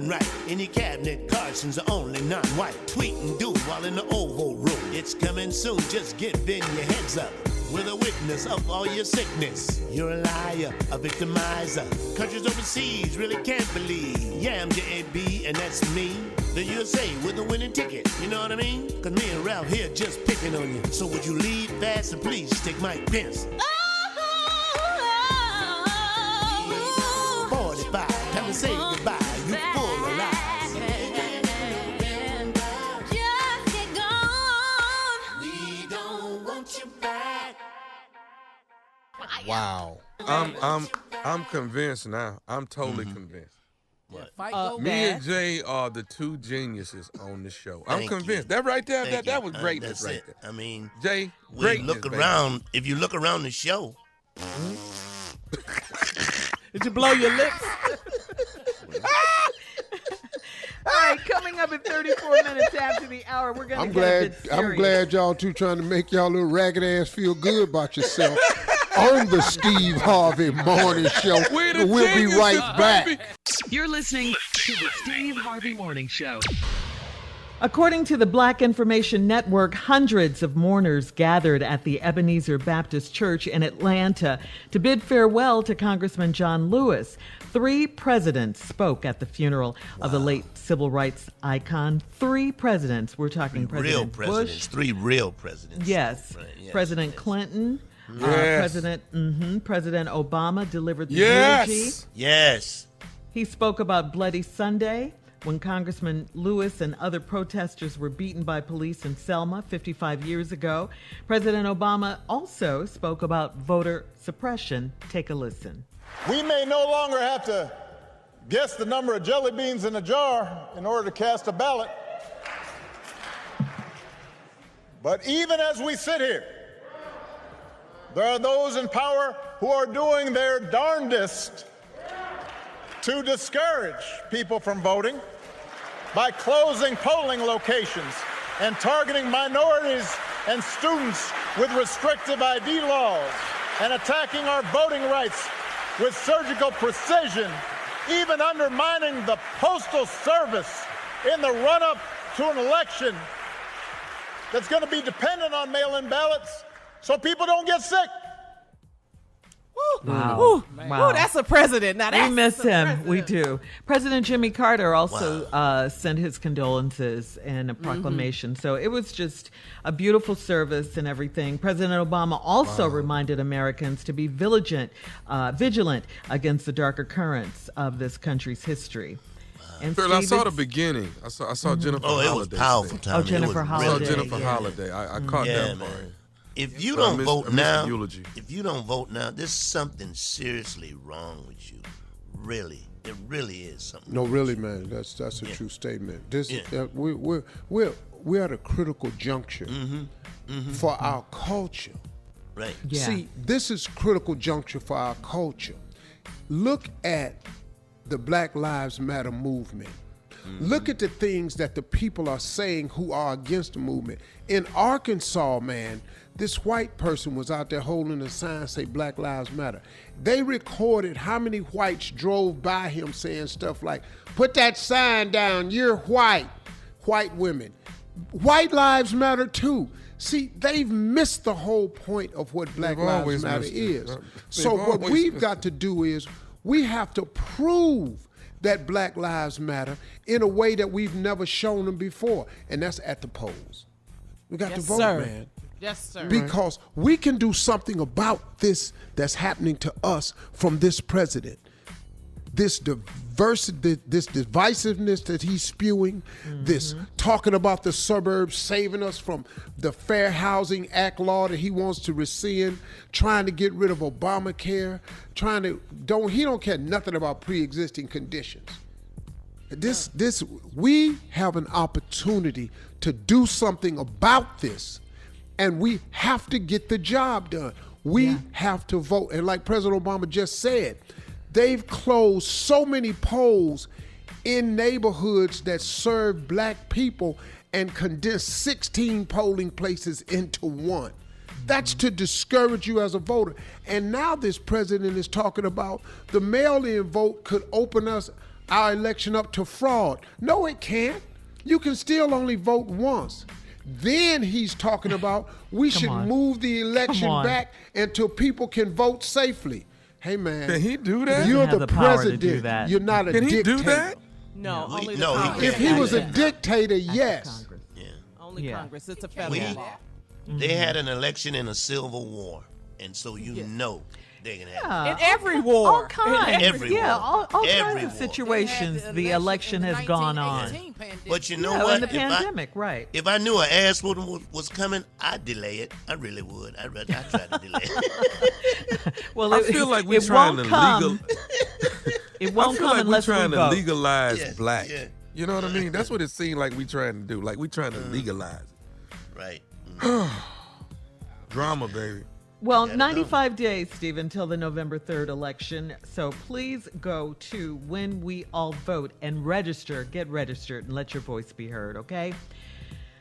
Right. In your cabinet, Carson's the only non-white. Tweet and do while in the Oval Room. It's coming soon, just giving your heads up. We're the witness of all your sickness. You're a liar, a victimizer. Countries overseas really can't believe. Yeah, I'm JAB, and that's me. The USA with the winning ticket, you know what I mean? Cause me and Ralph here just picking on you. So would you leave fast and please take Mike Pence? 45, time to say goodbye. You full of lies. Just get gone. We don't want you back. Wow. I'm convinced now. I'm totally convinced. What? Me and Jay are the two geniuses on the show. I'm convinced. That right there, that was greatness right there. I mean, Jay, look around. If you look around the show. Did you blow your lips? All right, coming up at 34 minutes after the hour, we're going to get a bit serious. I'm glad y'all two trying to make y'all little ragged ass feel good about yourself on the Steve Harvey Morning Show. We'll be right back. You're listening to the Steve Harvey Morning Show. According to the Black Information Network, hundreds of mourners gathered at the Ebenezer Baptist Church in Atlanta to bid farewell to Congressman John Lewis. 3 presidents spoke at the funeral of the late civil rights icon. 3 presidents. We're talking President Bush. 3 real presidents. Yes. Right, yes. President Clinton. Yes. President Obama delivered the Yes. eulogy. Yes. He spoke about Bloody Sunday, when Congressman Lewis and other protesters were beaten by police in Selma 55 years ago. President Obama also spoke about voter suppression. Take a listen. We may no longer have to guess the number of jelly beans in a jar in order to cast a ballot. But even as we sit here, there are those in power who are doing their darndest to discourage people from voting by closing polling locations and targeting minorities and students with restrictive ID laws and attacking our voting rights with surgical precision, even undermining the Postal Service in the run-up to an election that's going to be dependent on mail-in ballots so people don't get sick. Wow. Ooh, Wow. Ooh, that's a president. Now that's We miss a him. president. We do. President Jimmy Carter also sent his condolences in a proclamation. So it was just a beautiful service and everything. President Obama also reminded Americans to be vigilant against the darker currents of this country's history. And Girl, I Steve, saw the it's- beginning. I saw Jennifer Oh, Holiday. it was powerful, today. Tommy. Oh, Jennifer It was Holiday. I saw really Jennifer Yeah. Holiday. I caught Yeah, that man. part. If you But I don't missed- vote I missed the now, eulogy. if you don't vote now, there's something seriously wrong with you. Really, it really is something. No, wrong really, with you. man, that's a Yeah. true statement. This is Yeah. we're at a critical juncture for our culture. Right. Yeah. See, this is critical juncture for our culture. Look at the Black Lives Matter movement. Look at the things that the people are saying who are against the movement. In Arkansas, man, this white person was out there holding a sign say Black Lives Matter. They recorded how many whites drove by him saying stuff like, put that sign down, you're white. White women. White lives matter too. See, they've missed the whole point of what Black They've Lives always Matter missed it. is. They've So what always we've missed got it. to do is we have to prove that Black Lives Matter in a way that we've never shown them before, and that's at the polls. We got to Yes, vote, sir. man. Yes, sir. Because we can do something about this that's happening to us from this president. This divisiveness that he's spewing, this talking about the suburbs, saving us from the Fair Housing Act law that he wants to rescind, trying to get rid of Obamacare, he don't care nothing about pre-existing conditions. We have an opportunity to do something about this, and we have to get the job done. We have to vote. And like President Obama just said, they've closed so many polls in neighborhoods that serve black people and condensed 16 polling places into one. That's to discourage you as a voter. And now this president is talking about the mail-in vote could open our election up to fraud. No, it can't. You can still only vote once. Then he's talking about we should move the election back until people can vote safely. Hey, man. Can he do that? You're have the the power to president. do that. You're not a Can he dictator. do that? No, No, only he- the no, he Congress. If he was a dictator, yes. Congress. Yeah. Only Yeah. Congress. It's a federal law. They had an election in a civil war, and so you know they're gonna have. In every war. All kinds. Every yeah, war. all Every kinds of war. situations the election has gone on. But you know Yeah, what? in the pandemic, right. If I knew an ass whooping was coming, I'd delay it. I really would. I'd try to delay it. Well, I feel like we're it trying won't to come. It I won't feel come like we're unless we trying to vote. legalize Yeah, black. yeah. You know what I mean? That's what it seemed like we trying to do. Like we trying to legalize it. Right. Drama, baby. Well, 95 days, Steve, until the November 3rd election. So please go to When We All Vote and register. Get registered and let your voice be heard, okay?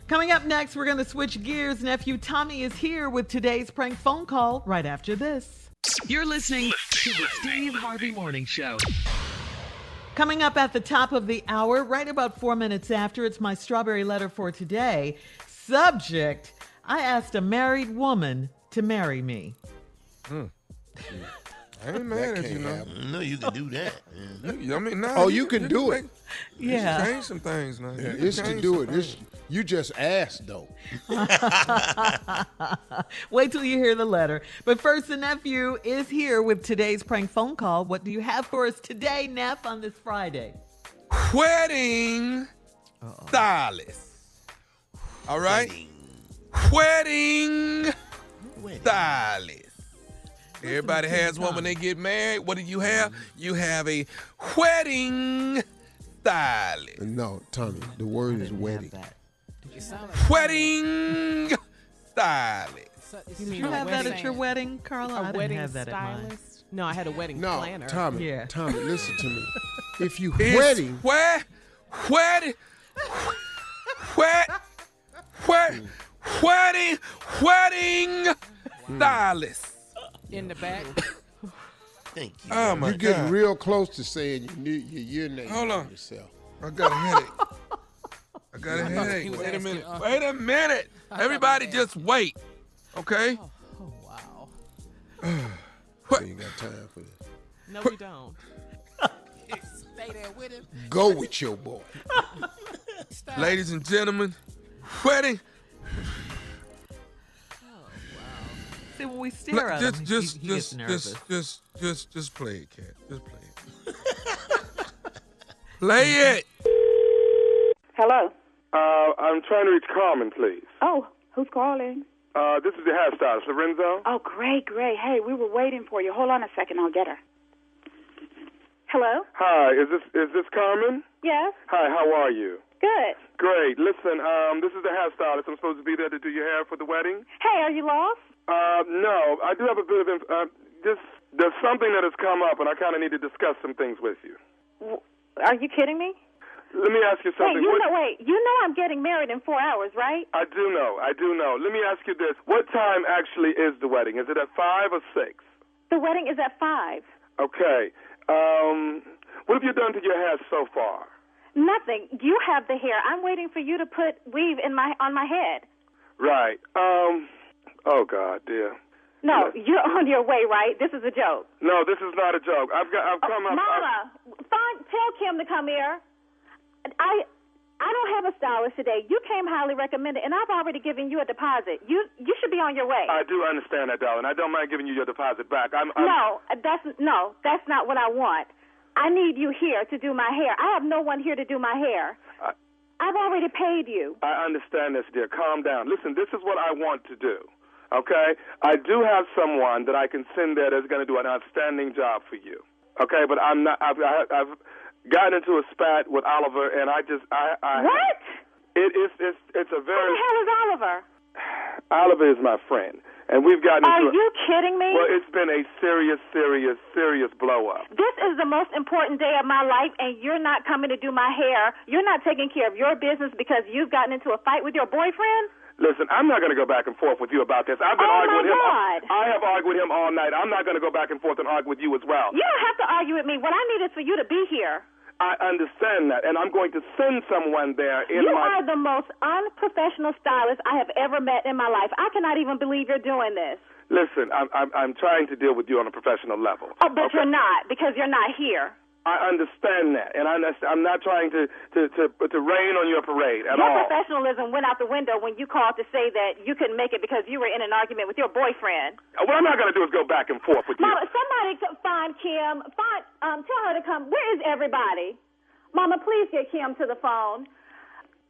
Coming up next, we're going to switch gears. Nephew Tommy is here with today's prank phone call right after this. You're listening to the Steve Harvey Morning Show. Coming up at the top of the hour, right about 4 minutes after, it's my strawberry letter for today. Subject, I asked a married woman to marry me. I ain't mad at you, now. No, you can do that. You can do it. Yeah. Change some things now. Yeah, it's to do it. You just asked, though. Wait till you hear the letter. But first, the nephew is here with today's prank phone call. What do you have for us today, Neff, on this Friday? Wedding stylist. All right? Wedding stylist. Everybody has one when they get married. What do you have? You have a wedding stylist. No, Tommy, the word is wedding. Wedding stylist. Did you have that at your wedding, Carla? I didn't have that at mine. No, I had a wedding planner. Tommy, Yeah. Tommy, listen to me. If you It's wedding, wedding stylist. In the back. Thank you. Oh my you're getting God. real close to saying your name. Hold on. Yourself. I got a headache. Wait a minute. Everybody just wait. Okay? Oh, wow. You ain't got time for this. No, we don't. Stay there with him. Go with your boy. Ladies and gentlemen, wedding. See, when we stare at him, he gets nervous. Just play it, Cat. Just play it. Play it. Hello. I'm trying to reach Carmen, please. Oh, who's calling? This is the hairstylist, Lorenzo. Oh, great. Hey, we were waiting for you. Hold on a second. I'll get her. Hello? Hi, is this Carmen? Yes. Hi, how are you? Good. Great. Listen, this is the hairstylist. I'm supposed to be there to do your hair for the wedding. Hey, are you lost? No, I do have a bit of there's something that has come up, and I kind of need to discuss some things with you. Are you kidding me? Let me ask you something. You know I'm getting married in 4 hours, right? I do know. Let me ask you this. What time actually is the wedding? Is it at 5 or 6? The wedding is at 5. Okay. What have you done to your hair so far? Nothing. You have the hair. I'm waiting for you to put weave on my head. Right. Oh, God, dear. No, you're on your way, right? This is a joke. No, this is not a joke. I've come up. Mama, tell Kim to come here. I don't have a stylist today. You came highly recommended, and I've already given you a deposit. You should be on your way. I do understand that, darling. I don't mind giving you your deposit back. No, that's not what I want. I need you here to do my hair. I have no one here to do my hair. I've already paid you. I understand this, dear. Calm down. Listen, this is what I want to do. Okay? I do have someone that I can send there that's going to do an outstanding job for you. Okay? But I'm not. I've gotten into a spat with Oliver, and I What? It's a very. Who the hell is Oliver? Oliver is my friend, and we've gotten into. Are you kidding me? Well, it's been a serious blow up. This is the most important day of my life, and you're not coming to do my hair. You're not taking care of your business because you've gotten into a fight with your boyfriend? Listen, I'm not going to go back and forth with you about this. I've been arguing with him. God. I have argued with him all night. I'm not going to go back and forth and argue with you as well. You don't have to argue with me. What I need is for you to be here. I understand that, and I'm going to send someone there. You are the most unprofessional stylist I have ever met in my life. I cannot even believe you're doing this. Listen, I'm trying to deal with you on a professional level. Oh, but you're not, because you're not here. I understand that, and I'm not trying to rain on your parade at all. Your professionalism went out the window when you called to say that you couldn't make it because you were in an argument with your boyfriend. What I'm not going to do is go back and forth with you. Mama, somebody find Kim. Tell her to come. Where is everybody? Mama, please get Kim to the phone.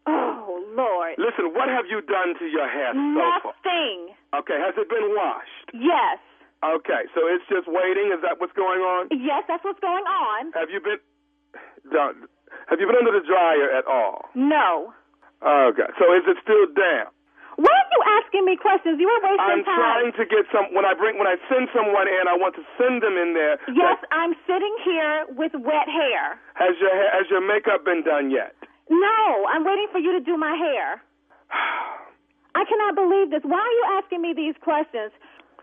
Oh, Lord. Listen, what have you done to your hair so far? Nothing. Okay, has it been washed? Yes. Okay, so it's just waiting? Is that what's going on? Yes, that's what's going on. Have you been under the dryer at all? No. Okay, so is it still damp? Why are you asking me questions? You were wasting time. I'm trying to get when I send someone in, I want to send them in there. Yes, I'm sitting here with wet hair. Has your makeup been done yet? No, I'm waiting for you to do my hair. I cannot believe this. Why are you asking me these questions?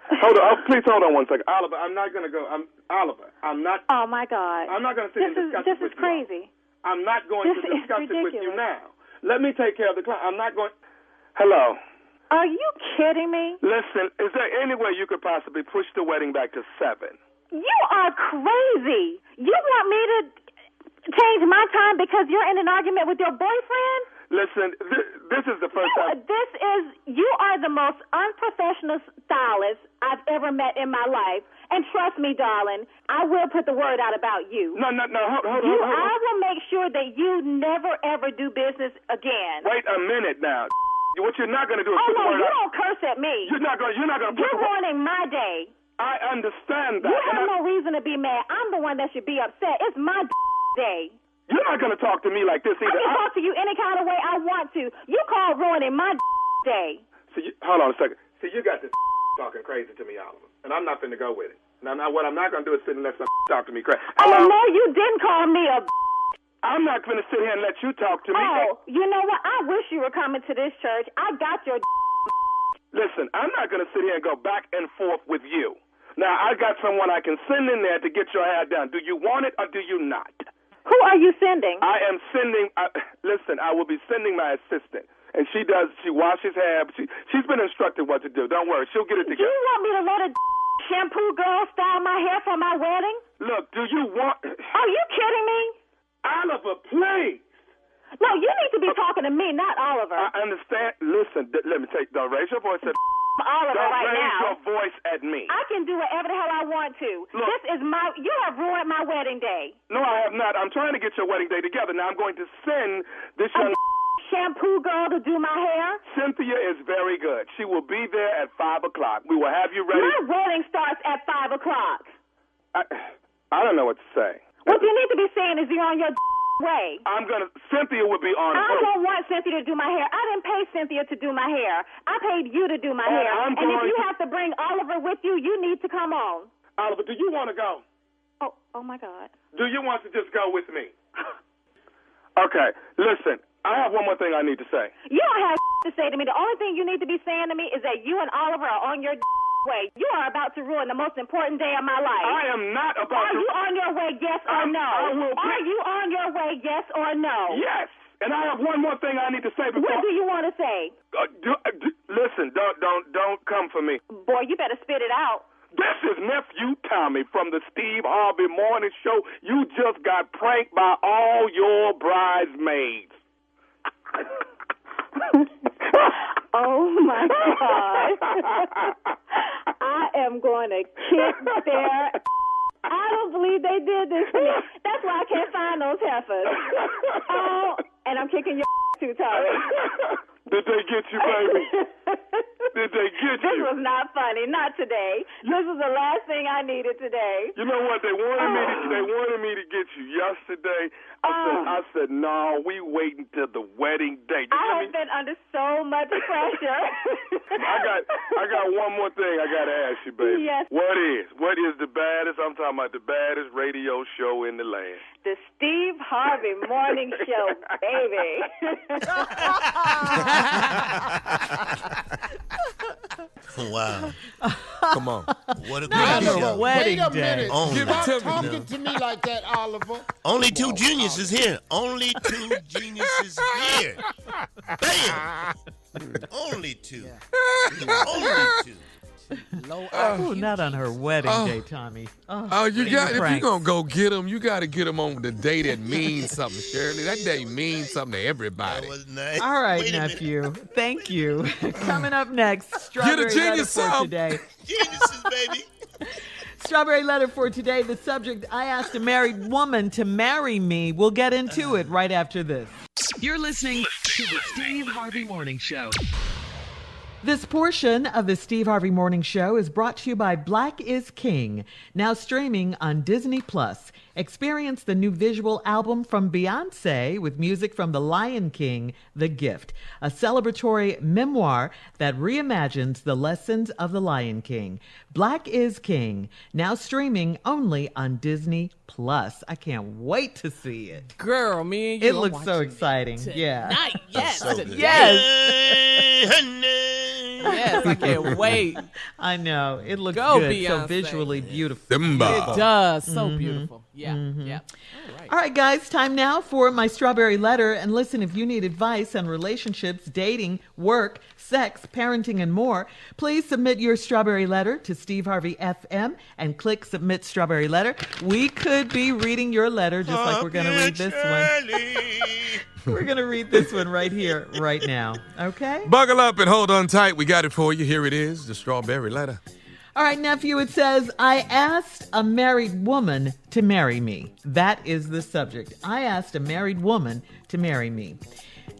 Hold on. Please hold on one second. Oliver, I'm not going to go. Oliver, I'm not. Oh, my God. I'm not going to sit and discuss it with you. This is crazy. I'm not going to discuss it with you ridiculous. now. Let me take care of the client. I'm not going. Hello. Are you kidding me? Listen, is there any way you could possibly push the wedding back to 7? You are crazy. You want me to change my time because you're in an argument with your boyfriend? Listen, this is the first time. You are the most unprofessional stylist I've ever met in my life. And trust me, darling, I will put the word out about you. No, hold on. I will make sure that you never, ever do business again. Wait a minute now. What you're not going to do is put the word out. Oh, no, you don't curse at me. You're not going to put the word. You're ruining my day. I understand that. You have no reason to be mad. I'm the one that should be upset. It's my day. You're not going to talk to me like this either. I can talk to you any kind of way I want to. You call ruining my day. Hold on a second. See, you got this talking crazy to me, Oliver, and I'm not finna go with it. Now, what I'm not going to do is sit and let some talk to me crazy. Oh, no, you didn't call me a I'm not going to sit here and let you talk to me. Oh, you know what? I wish you were coming to this church. I got your Listen, I'm not going to sit here and go back and forth with you. Now, I got someone I can send in there to get your hair done. Do you want it or do you not? Who are you sending? I am sending, listen, I will be sending my assistant. And she washes hair. She's been instructed what to do. Don't worry, she'll get it together. Do you want me to let a shampoo girl style my hair for my wedding? Look, do you want... Are you kidding me? Oliver, please. No, you need to be talking to me, not Oliver. I understand. Listen, let me take... Don't raise your voice at... Oliver Don't right raise now. your voice at me. I can do whatever the hell I want to. Look, You have ruined my wedding day. No, I have not. I'm trying to get your wedding day together. Now I'm going to send this young shampoo girl to do my hair. Cynthia is very good. She will be there at 5 o'clock. We will have you ready. My wedding starts at 5 o'clock. I don't know what to say. What you need to be saying is you're on your way. Cynthia will be on I don't want Cynthia to do my hair. I didn't pay Cynthia to do my hair. I paid you to do my hair. And if you have to bring Oliver with you, you need to come on. Oliver, do you want to go? Oh my God. Do you want to just go with me? Okay, listen, I have one more thing I need to say. You don't have to say to me. The only thing you need to be saying to me is that you and Oliver are on your way. You are about to ruin the most important day of my life. I am not about to... Are you on your way, yes or no? Are you on your way, yes or no? Yes. And I have one more thing I need to say before... What do you want to say? Listen, don't come for me. Boy, you better spit it out. This is Nephew Tommy from the Steve Harvey Morning Show. You just got pranked by all your bridesmaids. Oh, my God. I am going to kick their... I don't believe they did this to me. That's why I can't find those heifers. Oh, and I'm kicking your too, Tommy. Did they get you, baby? Did they get you? This was not funny. Not today. This was the last thing I needed today. You know what? They wanted me to get you yesterday. I said, no, we wait until the wedding day. I have been under so much pressure. I got one more thing I got to ask you, baby. Yes. What is the baddest? I'm talking about the baddest radio show in the land. The Steve Harvey Morning Show, baby. Wow. Come on. What a great show. Wait a minute. Only. Stop talking to me like that, Oliver. Only two geniuses here. Only two geniuses here. Bam. Only two. Only two. Not on her wedding day, Tommy. If you're going to go get them, you got to get them on the day that means something, Shirley. That day means something to everybody. That was nice. All right, nephew. Thank you. Coming up next, Strawberry Letter for today. Geniuses, baby. Strawberry Letter for today. The subject, I asked a married woman to marry me. We'll get into it right after this. You're listening to the Steve Harvey Morning Show. This portion of the Steve Harvey Morning Show is brought to you by Black is King, now streaming on Disney+. Experience the new visual album from Beyoncé with music from The Lion King, The Gift, a celebratory memoir that reimagines the lessons of The Lion King. Black is King, now streaming only on Disney+. I can't wait to see it. Girl, me and you. It looks so exciting. Yeah. Yes. So yes. Hey, honey. Yes, I can't wait. I know. It looks Go, good. Beyonce. So visually beautiful. It does. So beautiful. Yeah. Yeah. All right, guys, time now for my strawberry letter. And listen, if you need advice on relationships, dating, work, sex, parenting, and more, please submit your strawberry letter to Steve Harvey FM and click Submit Strawberry Letter. We could be reading your letter just like we're going to read this one. We're going to read this one right here, right now. Okay? Buckle up and hold on tight. We got it for you. Here it is, the strawberry letter. All right, nephew, it says, I asked a married woman to marry me. That is the subject. I asked a married woman to marry me.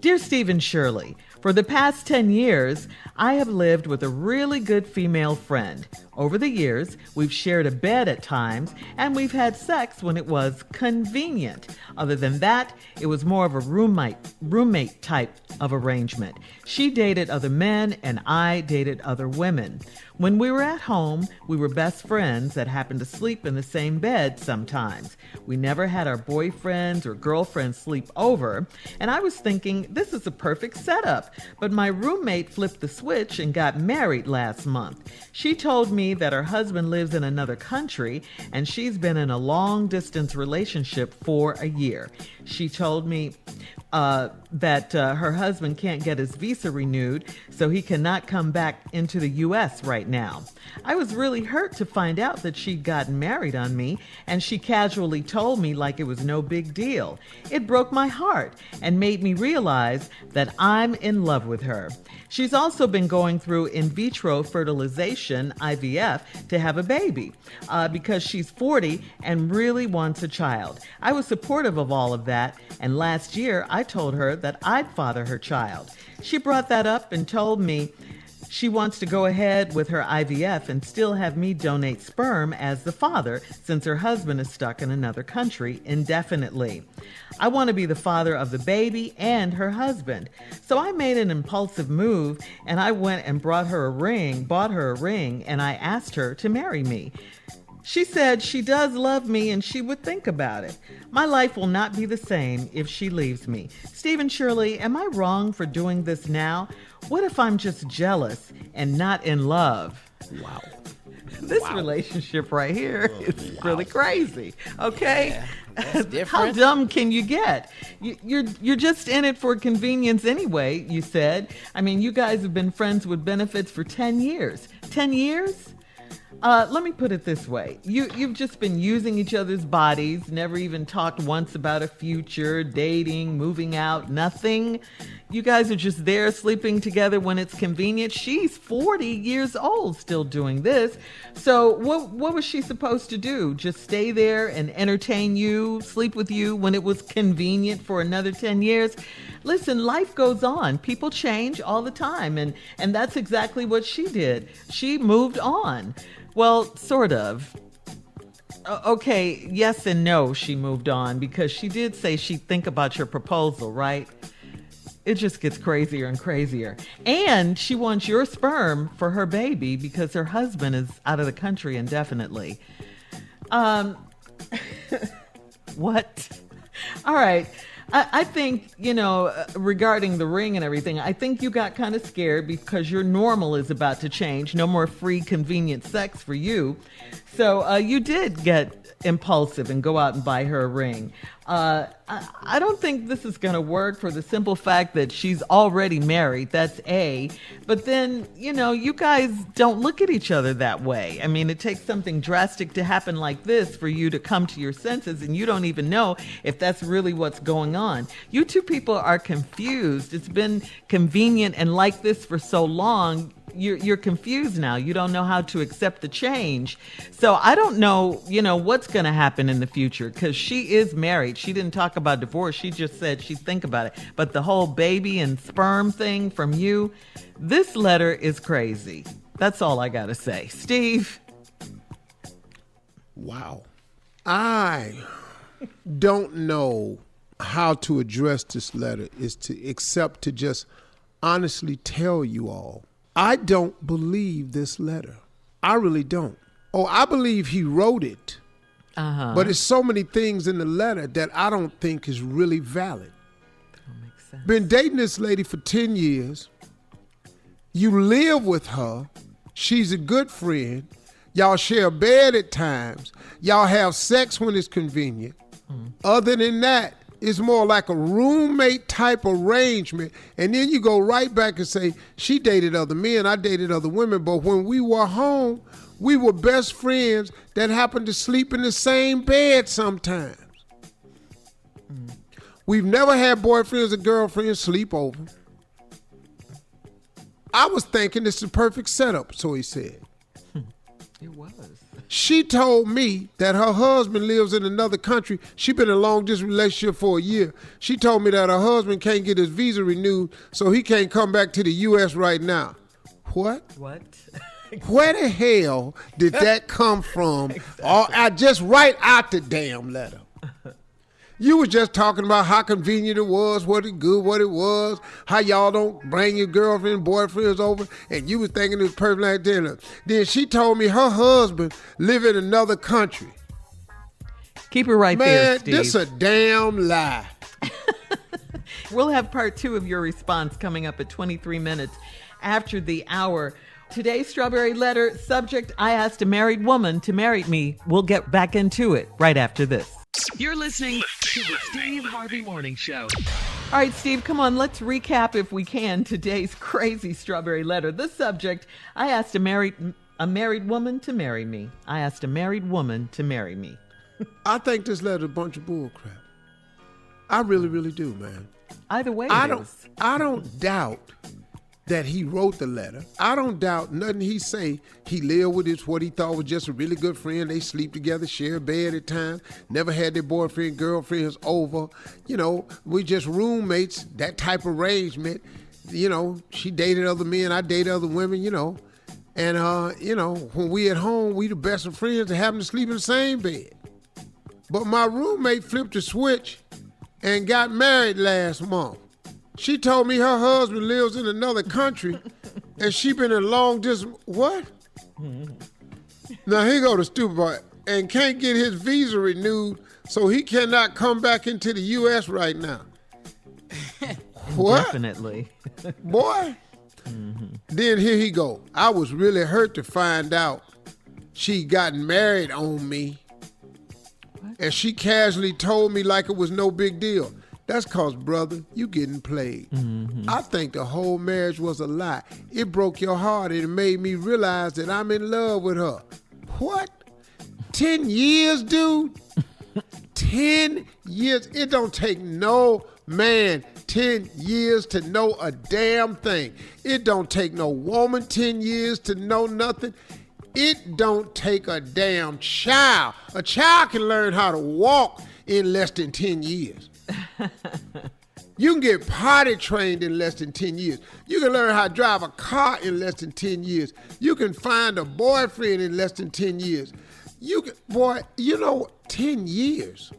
Dear Steve and Shirley, for the past 10 years, I have lived with a really good female friend. Over the years, we've shared a bed at times, and we've had sex when it was convenient. Other than that, it was more of a roommate type of arrangement. She dated other men, and I dated other women. When we were at home, we were best friends that happened to sleep in the same bed sometimes. We never had our boyfriends or girlfriends sleep over, and I was thinking this is a perfect setup. But my roommate flipped the switch and got married last month. She told me that her husband lives in another country, and she's been in a long-distance relationship for a year. She told me that her husband can't get his visa renewed, so he cannot come back into the U.S. right now. I was really hurt to find out that she'd gotten married on me, and she casually told me like it was no big deal. It broke my heart and made me realize that I'm in love with her. She's also been going through in vitro fertilization, IVF, to have a baby because she's 40 and really wants a child. I was supportive of all of that, and last year I told her that I'd father her child. She brought that up and told me she wants to go ahead with her IVF and still have me donate sperm as the father since her husband is stuck in another country indefinitely. I want to be the father of the baby and her husband. So I made an impulsive move and I went and bought her a ring, and I asked her to marry me. She said she does love me and she would think about it. My life will not be the same if she leaves me. Steve and Shirley, am I wrong for doing this now? What if I'm just jealous and not in love? Wow. This relationship right here is really crazy. Okay? Yeah, that's different. How dumb can you get? You're just in it for convenience anyway, you said. I mean, you guys have been friends with benefits for 10 years. 10 years? Let me put it this way. You've just been using each other's bodies, never even talked once about a future, dating, moving out, nothing. You guys are just there sleeping together when it's convenient. She's 40 years old still doing this. So what was she supposed to do? Just stay there and entertain you, sleep with you when it was convenient for another 10 years? Listen, life goes on. People change all the time. And that's exactly what she did. She moved on. Well, sort of. Okay, yes and no, she moved on because she did say she'd think about your proposal, right? It just gets crazier and crazier. And she wants your sperm for her baby because her husband is out of the country indefinitely. What? All right. I think, regarding the ring and everything, I think you got kind of scared because your normal is about to change. No more free, convenient sex for you. So you did get impulsive and go out and buy her a ring. I don't think this is going to work for the simple fact that she's already married. That's A. But then, you guys don't look at each other that way. I mean, it takes something drastic to happen like this for you to come to your senses, and you don't even know if that's really what's going on. You two people are confused. It's been convenient and like this for so long. You're confused now. You don't know how to accept the change. So I don't know, what's going to happen in the future because she is married. She didn't talk about divorce. She just said she'd think about it. But the whole baby and sperm thing from you, this letter is crazy. That's all I got to say. Steve? Wow. I don't know how to address this letter except to just honestly tell you all. I don't believe this letter. I really don't. Oh, I believe he wrote it. But there's so many things in the letter that I don't think is really valid. That makes sense. Been dating this lady for 10 years. You live with her. She's a good friend. Y'all share a bed at times. Y'all have sex when it's convenient. Other than that, it's more like a roommate type arrangement. And then you go right back and say, she dated other men, I dated other women. But when we were home, we were best friends that happened to sleep in the same bed sometimes. We've never had boyfriends and girlfriends sleep over. I was thinking it's the perfect setup, so he said. It was. She told me that her husband lives in another country. She's been in a long-distance relationship for a year. She told me that her husband can't get his visa renewed, so he can't come back to the U.S. right now. What? Where the hell did that come from? Exactly. I just write out the damn letter. You was just talking about how convenient it was, what it was, how y'all don't bring your girlfriend and boyfriends over, and you was thinking it was perfect like dinner. Then she told me her husband live in another country. Keep it right there, Steve. Man, this a damn lie. We'll have part 2 of your response coming up at 23 minutes after the hour. Today's Strawberry Letter subject, I asked a married woman to marry me. We'll get back into it right after this. You're listening to the Steve Harvey Morning Show. All right, Steve, come on. Let's recap, if we can, today's crazy Strawberry Letter. The subject, I asked a married woman to marry me. I asked a married woman to marry me. I think this letter's a bunch of bull crap. I really, really do, man. Either way, I don't doubt that he wrote the letter. I don't doubt nothing he say. He lived with what he thought was just a really good friend. They sleep together, share a bed at times, never had their boyfriend, girlfriends over. You know, we just roommates, that type of arrangement. You know, she dated other men, I dated other women, you know. And, you know, when we at home, we the best of friends and happen to sleep in the same bed. But my roommate flipped a switch and got married last month. She told me her husband lives in another country and she been in long distance. What? Now here go the stupid boy, and can't get his visa renewed, so he cannot come back into the U.S. right now. What? Definitely. Boy. Then here he go. I was really hurt to find out she gotten married on me. What? And she casually told me like it was no big deal. That's cause, brother, you getting played. I think the whole marriage was a lie. It broke your heart and it made me realize that I'm in love with her. What? 10 years, dude? 10 years? It don't take no man 10 years to know a damn thing. It don't take no woman 10 years to know nothing. It don't take a damn child. A child can learn how to walk in less than 10 years. You can get potty trained in less than 10 years. You can learn how to drive a car in less than 10 years. You can find a boyfriend in less than 10 years. You can, boy, you know, 10 years.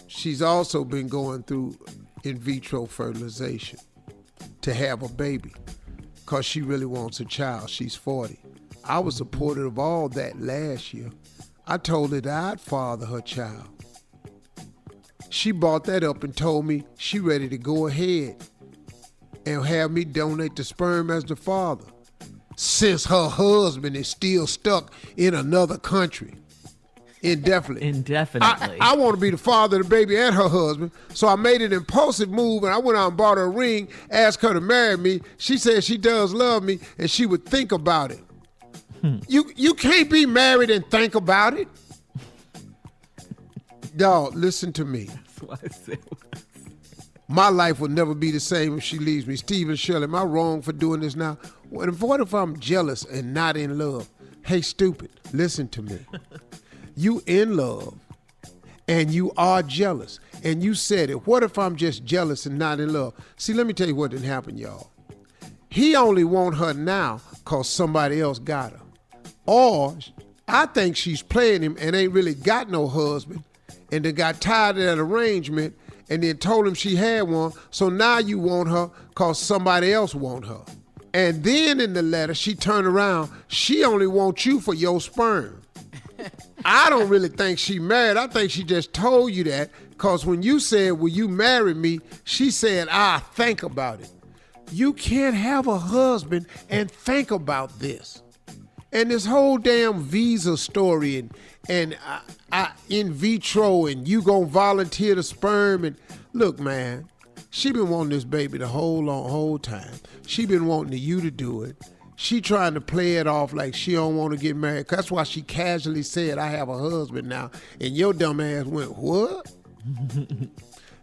She's also been going through in vitro fertilization to have a baby because she really wants a child. She's 40. I was supportive of all that last year. I told her that I'd father her child. She brought that up and told me she ready to go ahead and have me donate the sperm as the father, since her husband is still stuck in another country indefinitely. Indefinitely. I want to be the father of the baby and her husband, so I made an impulsive move and I went out and bought her a ring, asked her to marry me. She said she does love me and she would think about it. You can't be married and think about it. Dog, listen to me. That's what I said. My life will never be the same if she leaves me. Steve and Shirley, am I wrong for doing this now? What if I'm jealous and not in love? Hey, stupid, listen to me. You in love and you are jealous. And you said it. What if I'm just jealous and not in love? See, let me tell you what didn't happen, y'all. He only want her now because somebody else got her. Or I think she's playing him and ain't really got no husband and then got tired of that arrangement and then told him she had one, so now you want her because somebody else want her. And then in the letter, she turned around, she only wants you for your sperm. I don't really think she married. I think she just told you that because when you said, will you marry me, she said, I'll think about it. You can't have a husband and think about this. And this whole damn visa story and in vitro and you gonna volunteer the sperm and look, man, she been wanting this baby the whole time. She been wanting you to do it. She trying to play it off like she don't want to get married. That's why she casually said, I have a husband now. And your dumb ass went, what?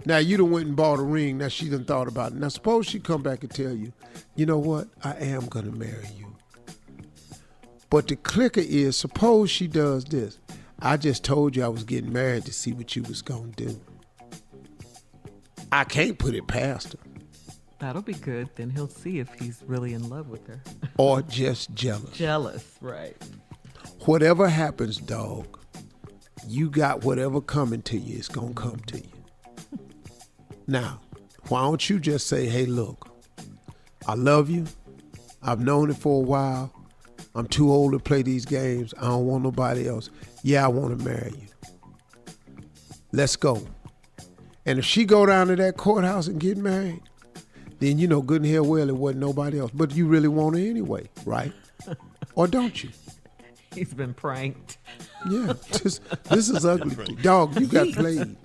Now you done went and bought a ring. Now she done thought about it. Now suppose she come back and tell you, you know what? I am going to marry you. But the clicker is, suppose she does this. I just told you I was getting married to see what you was going to do. I can't put it past her. That'll be good. Then he'll see if he's really in love with her. Or just jealous. Jealous, right. Whatever happens, dog, you got whatever coming to you, it's going to come to you. Now, why don't you just say, hey, look, I love you. I've known it for a while. I'm too old to play these games. I don't want nobody else. Yeah, I want to marry you. Let's go. And if she go down to that courthouse and get married, then you know good and hell well it wasn't nobody else. But you really want her anyway, right? Or don't you? He's been pranked. Yeah, this is ugly. Dog, you got played.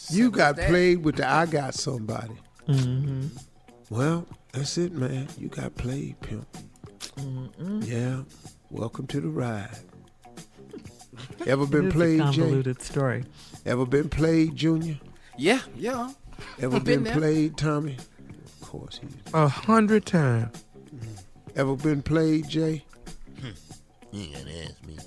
You got played with the I got somebody. Mm-hmm. Well, that's it, man. You got played, pimp. Mm-mm. Yeah. Welcome to the ride. Ever been played, Jay? Convoluted story. Ever been played, Junior? Yeah. Ever been played, Tommy? Of course he is. 100 times. Ever been played, Jay? You ain't gotta ask me.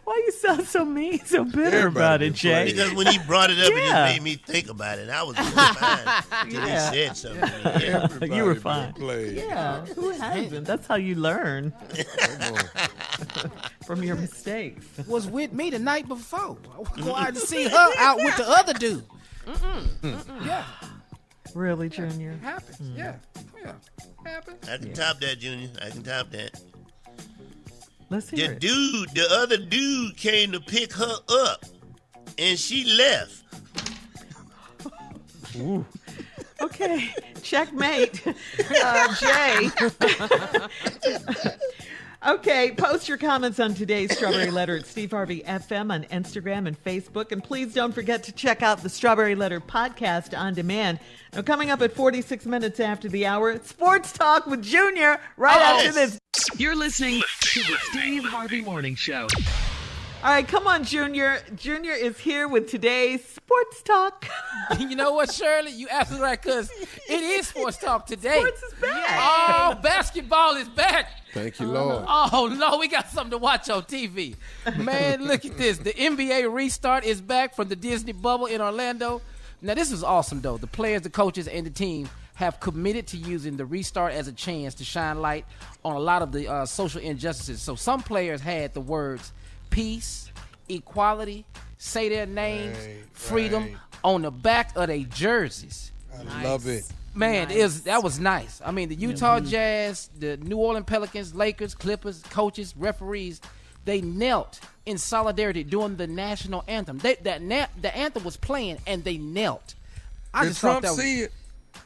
Why you sound so mean, so bitter about it, Jay? Because when he brought it up, it just made me think about it. I was fine until he said something to me. You were fine. Played. Yeah, who hasn't? That's how you learn from your mistakes. Was with me the night before. I go out to see her out with the other dude. Yeah. Really, Junior? Happens. Yeah. Happens. I can top that, Junior. I can top that. Let's hear it. The other dude came to pick her up, and she left. Ooh. Okay, checkmate. Jay. Okay, post your comments on today's Strawberry Letter at Steve Harvey FM on Instagram and Facebook. And please don't forget to check out the Strawberry Letter podcast on demand. Now, coming up at 46 minutes after the hour, Sports Talk with Junior after this. You're listening to the Steve Harvey Morning Show. All right, come on, Junior. Junior is here with today's Sports Talk. You know what, Shirley? You absolutely right, because it is Sports Talk today. Sports is back. Oh, basketball is back. Thank you, Lord. Oh, no, we got something to watch on TV. Man, look at this. The NBA restart is back from the Disney bubble in Orlando. Now, this is awesome, though. The players, the coaches, and the team have committed to using the restart as a chance to shine light on a lot of the social injustices. So some players had the words peace, equality, say their names, freedom on the back of their jerseys. I love it. Man, that was nice. I mean, the Utah Jazz, the New Orleans Pelicans, Lakers, Clippers, coaches, referees, they knelt in solidarity during the national anthem. The anthem was playing, and they knelt. I just Trump thought that see it?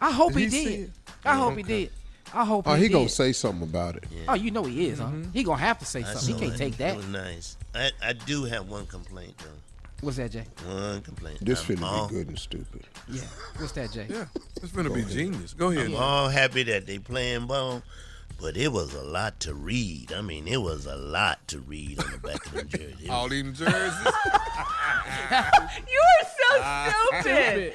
I hope he Did he see did. it? I hope he did. I hope he did. He gonna say something about it. Yeah. Oh, you know he is, huh? He gonna have to say something. He can't take that. It was nice. I do have one complaint, though. What's that, Jay? One complaint. This finna be good and stupid. Yeah. What's that, Jay? Yeah, it's finna be genius. Go ahead. I'm all happy that they playing ball, but it was a lot to read. I mean, it was a lot to read on the back of them jerseys. All them jerseys. You are so stupid.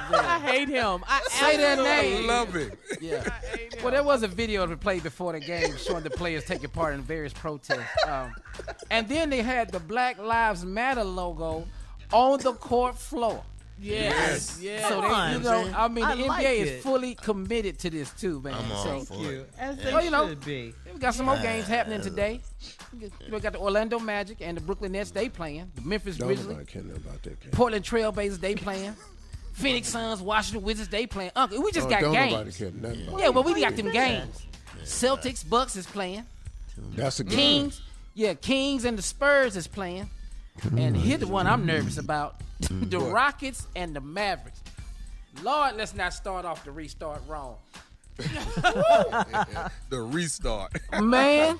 I hate him. I Say their name. I love it. Yeah. Well, there was a video that played before the game showing the players taking part in various protests. And then they had the Black Lives Matter logo on the court floor. Yes. So they, I mean, the NBA like is fully committed to this too, man. I'm all for it. As they should be. We got some more games happening today. We got the Orlando Magic and the Brooklyn Nets. They playing. The Memphis Grizzlies. Nobody care about that game. Portland Trailblazers. They playing. Phoenix Suns, Washington Wizards. They playing. Uncle, we just got games. Nobody care nothing about Yeah, well, we got them games. Celtics, Bucks is playing. That's a game. Kings and the Spurs is playing. And here's the one I'm nervous about. The Rockets and the Mavericks. Lord, let's not start off the restart wrong. The restart. Man,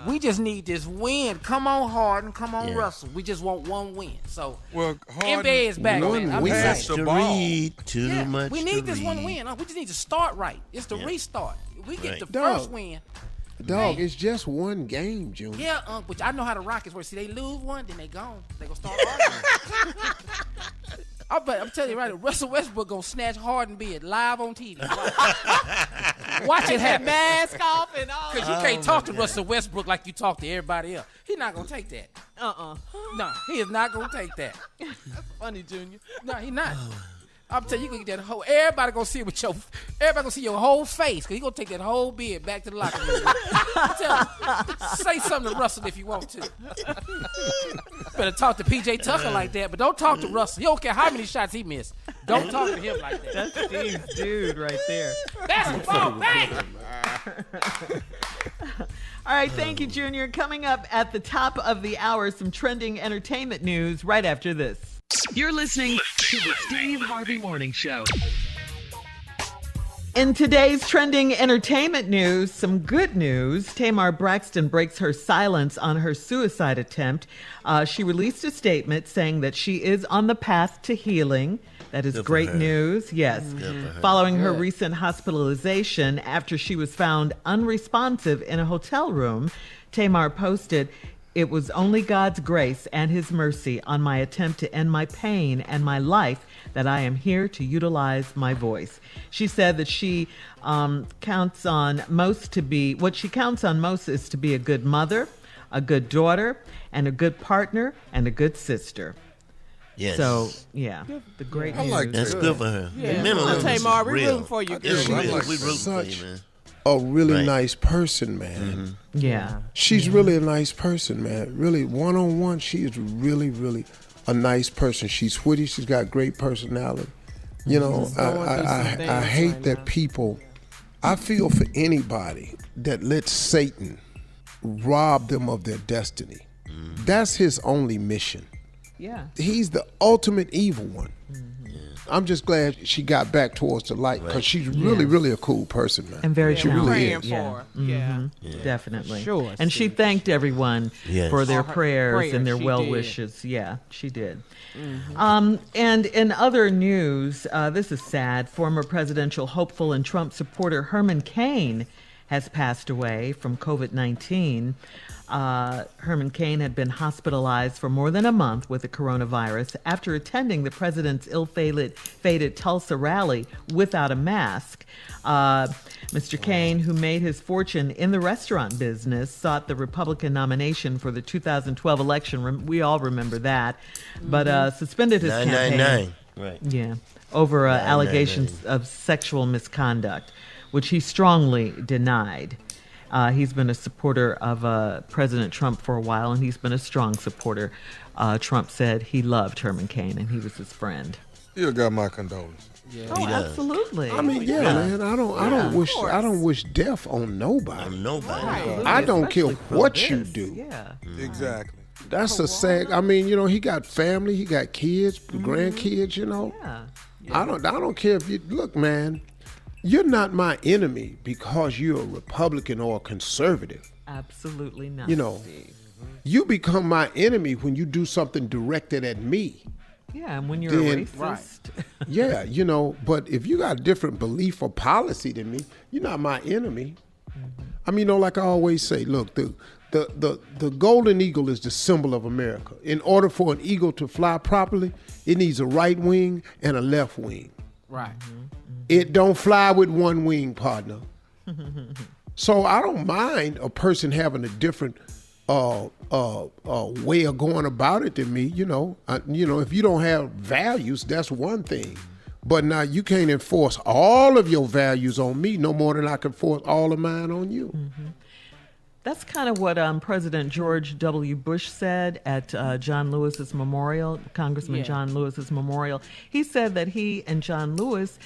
we just need this win. Come on, Harden. Come on, Russell. We just want one win. So, NBA is back, man. I'm excited. Too much we need this read. one win. We just need to start right. It's the restart. We get the first win. Dog, it's just one game, Junior. Yeah, but I know how the Rockets work. See, they lose one, then they gone. They gonna start arguing. I'm telling you right now, Russell Westbrook gonna snatch Harden beard live on TV. Watch it happen. Mask off and all. Because you can't talk to Russell Westbrook like you talk to everybody else. He's not gonna take that. No, he is not gonna take that. That's funny, Junior. No, he not. I'm telling you, gonna get that whole. Everybody gonna see it with your. Everybody gonna see your whole face, because he gonna take that whole beard back to the locker room. Say something to Russell if you want to. Better talk to PJ Tucker like that, but don't talk to Russell. You don't care how many shots he missed. Don't talk to him like that. That's Steve's dude right there. Basketball, bang! All right, thank you, Junior. Coming up at the top of the hour, some trending entertainment news right after this. You're listening to the Steve Harvey Morning Show. In today's trending entertainment news, some good news. Tamar Braxton breaks her silence on her suicide attempt. She released a statement saying that she is on the path to healing. That is great news. Yes. Following her recent hospitalization after she was found unresponsive in a hotel room, Tamar posted, "It was only God's grace and his mercy on my attempt to end my pain and my life that I am here to utilize my voice." She said that she counts on most is to be a good mother, a good daughter, and a good partner, and a good sister. Yes. So, yeah, the great news. Like that's good for her. Yeah. Tamar, we're rooting for you. She's such a really nice person, man. Yeah. She's really a nice person, man. Really, one-on-one, she is really, really a nice person. She's witty. She's got great personality. You know, I hate that people, I feel for anybody that lets Satan rob them of their destiny. That's his only mission. Yeah. He's the ultimate evil one. I'm just glad she got back towards the light, because she's really, really a cool person, man. And very she really talented. is. Yeah. Definitely. Sure. And she thanked everyone for their prayers and their she well did. wishes. Yeah, she did. And in other news, this is sad. Former presidential hopeful and Trump supporter Herman Cain has passed away from COVID-19. Herman Cain had been hospitalized for more than a month with the coronavirus after attending the president's ill-fated Tulsa rally without a mask. Mr. Cain, who made his fortune in the restaurant business, sought the Republican nomination for the 2012 election. We all remember that, but suspended his campaign. Right. Yeah, over allegations of sexual misconduct, which he strongly denied. He's been a supporter of President Trump for a while, and he's been a strong supporter. Trump said he loved Herman Cain, and he was his friend. You got my condolences. Yeah. Oh, absolutely. I mean, man. I don't wish death on nobody. Right. I don't care what this. you do. Yeah. Exactly. That's a sad. I mean, he got family, he got kids, grandkids. Yeah. I don't care if you look, man. You're not my enemy because you're a Republican or a conservative. Absolutely not. You become my enemy when you do something directed at me. Yeah, and when you're a racist. Right. Yeah, but if you got a different belief or policy than me, you're not my enemy. I mean, like I always say, look, the golden eagle is the symbol of America. In order for an eagle to fly properly, it needs a right wing and a left wing. Right. It don't fly with one wing, partner. So I don't mind a person having a different way of going about it than me. If you don't have values, that's one thing. But now you can't enforce all of your values on me no more than I can force all of mine on you. Mm-hmm. That's kind of what President George W. Bush said at John Lewis's memorial, Congressman John Lewis's memorial. He said that he and John Lewis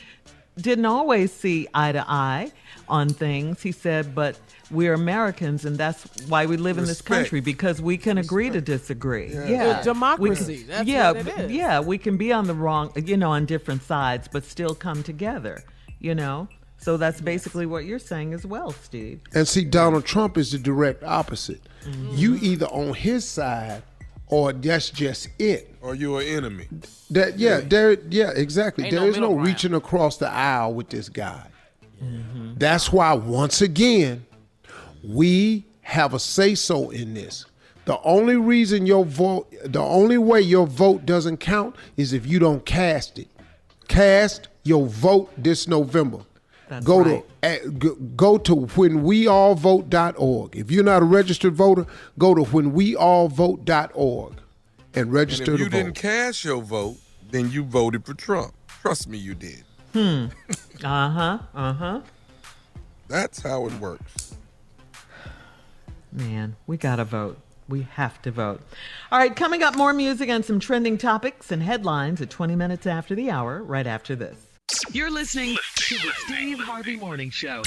didn't always see eye to eye on things. He said, but we're Americans, and that's why we live in this country, because we can agree to disagree. Yeah. Democracy. That's what it is. Yeah, we can be on the wrong, on different sides, but still come together, So that's basically what you're saying as well, Steve. And see, Donald Trump is the direct opposite. Mm-hmm. You either on his side or that's just it. Or you're an enemy. Exactly. Ain't there is no reaching across the aisle with this guy. Mm-hmm. That's why, once again, we have a say-so in this. The only reason the only way your vote doesn't count is if you don't cast it. Cast your vote this November. That's go right. Go to whenweallvote.org. If you're not a registered voter, go to whenweallvote.org and register to vote. And if you didn't cast your vote, then you voted for Trump. Trust me, you did. That's how it works. Man, we gotta vote. We have to vote. All right, coming up, more music and some trending topics and headlines at 20 minutes after the hour, right after this. You're listening to the Steve Harvey Morning Show.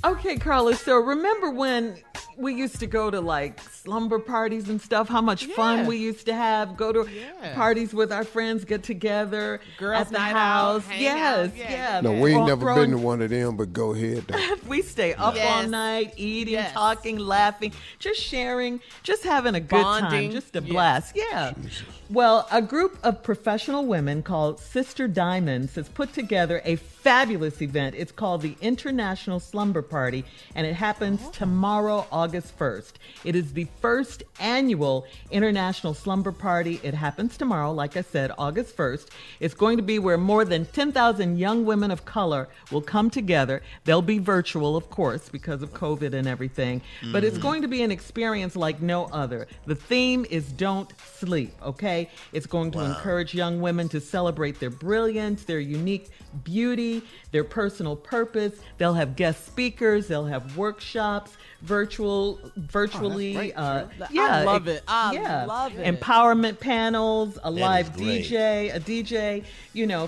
Okay, Carla, so remember when we used to go to like slumber parties and stuff, how much fun we used to have, go to parties with our friends, get together Girls at the night house. out, Yes. No, we ain't never been to one of them, but go ahead. We stay up all night, eating, talking, laughing, just sharing, just having a good time, just a blast. Yeah. Jesus. Well, a group of professional women called Sister Diamonds has put together a fabulous event. It's called the International Slumber Party, and it happens tomorrow, August 1st. It is the first annual International Slumber Party. It happens tomorrow, like I said, August 1st. It's going to be where more than 10,000 young women of color will come together. They'll be virtual, of course, because of COVID and everything, but it's going to be an experience like no other. The theme is Don't Sleep, okay? It's going to encourage young women to celebrate their brilliance, their unique beauty, their personal purpose. They'll have guest speakers. They'll have workshops, virtually. I love it. I love it. Empowerment panels, a live DJ,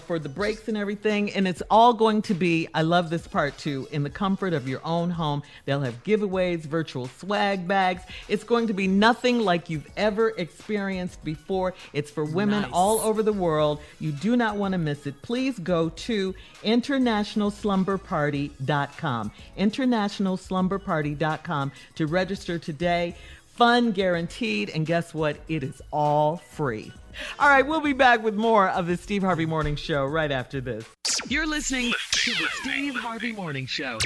for the breaks and everything. And it's all going to be, I love this part too, in the comfort of your own home. They'll have giveaways, virtual swag bags. It's going to be nothing like you've ever experienced before. It's for women all over the world. You do not want to miss it. Please go to internationalslumberparty.com. internationalslumberparty.com to register today. Fun guaranteed, and guess what? It is all free. All right, we'll be back with more of the Steve Harvey Morning Show right after this. You're listening to the Steve Harvey Morning Show.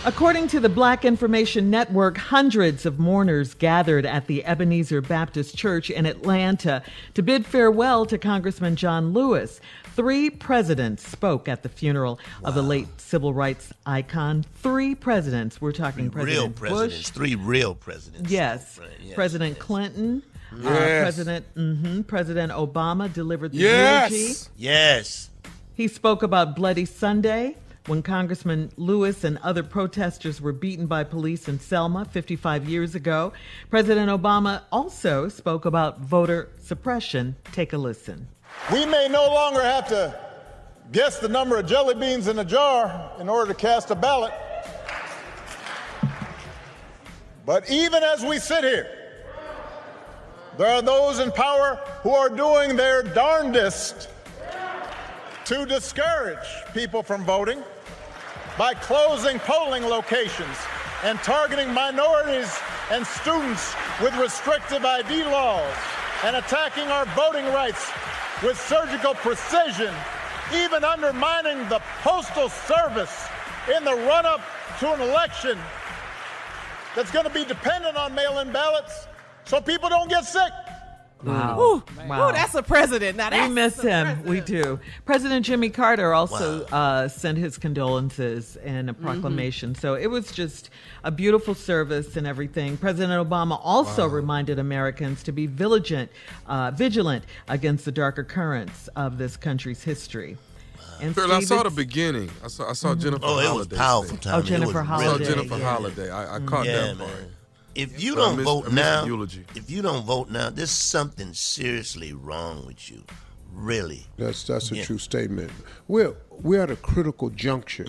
According to the Black Information Network, hundreds of mourners gathered at the Ebenezer Baptist Church in Atlanta to bid farewell to Congressman John Lewis. 3 presidents spoke at the funeral of the late civil rights icon. 3 presidents. We're talking President Bush. 3 real presidents. Yes. Right, yes. President Clinton. Yes. President Obama delivered the eulogy. Yes. He spoke about Bloody Sunday, when Congressman Lewis and other protesters were beaten by police in Selma 55 years ago. President Obama also spoke about voter suppression. Take a listen. We may no longer have to guess the number of jelly beans in a jar in order to cast a ballot. But even as we sit here, there are those in power who are doing their darndest to discourage people from voting by closing polling locations and targeting minorities and students with restrictive ID laws and attacking our voting rights with surgical precision, even undermining the Postal Service in the run-up to an election that's going to be dependent on mail-in ballots so people don't get sick. Wow. Ooh, that's a president. Now we miss him. We do. President Jimmy Carter also sent his condolences in a proclamation. So it was just a beautiful service and everything. President Obama also reminded Americans to be vigilant against the darker currents of this country's history. And Phil, I saw the beginning. I saw Jennifer Holiday. It was powerful time. Jennifer Holiday. I saw Jennifer Holiday. I caught that part. If you don't vote now, there's something seriously wrong with you. Really. That's a true statement. We're at a critical juncture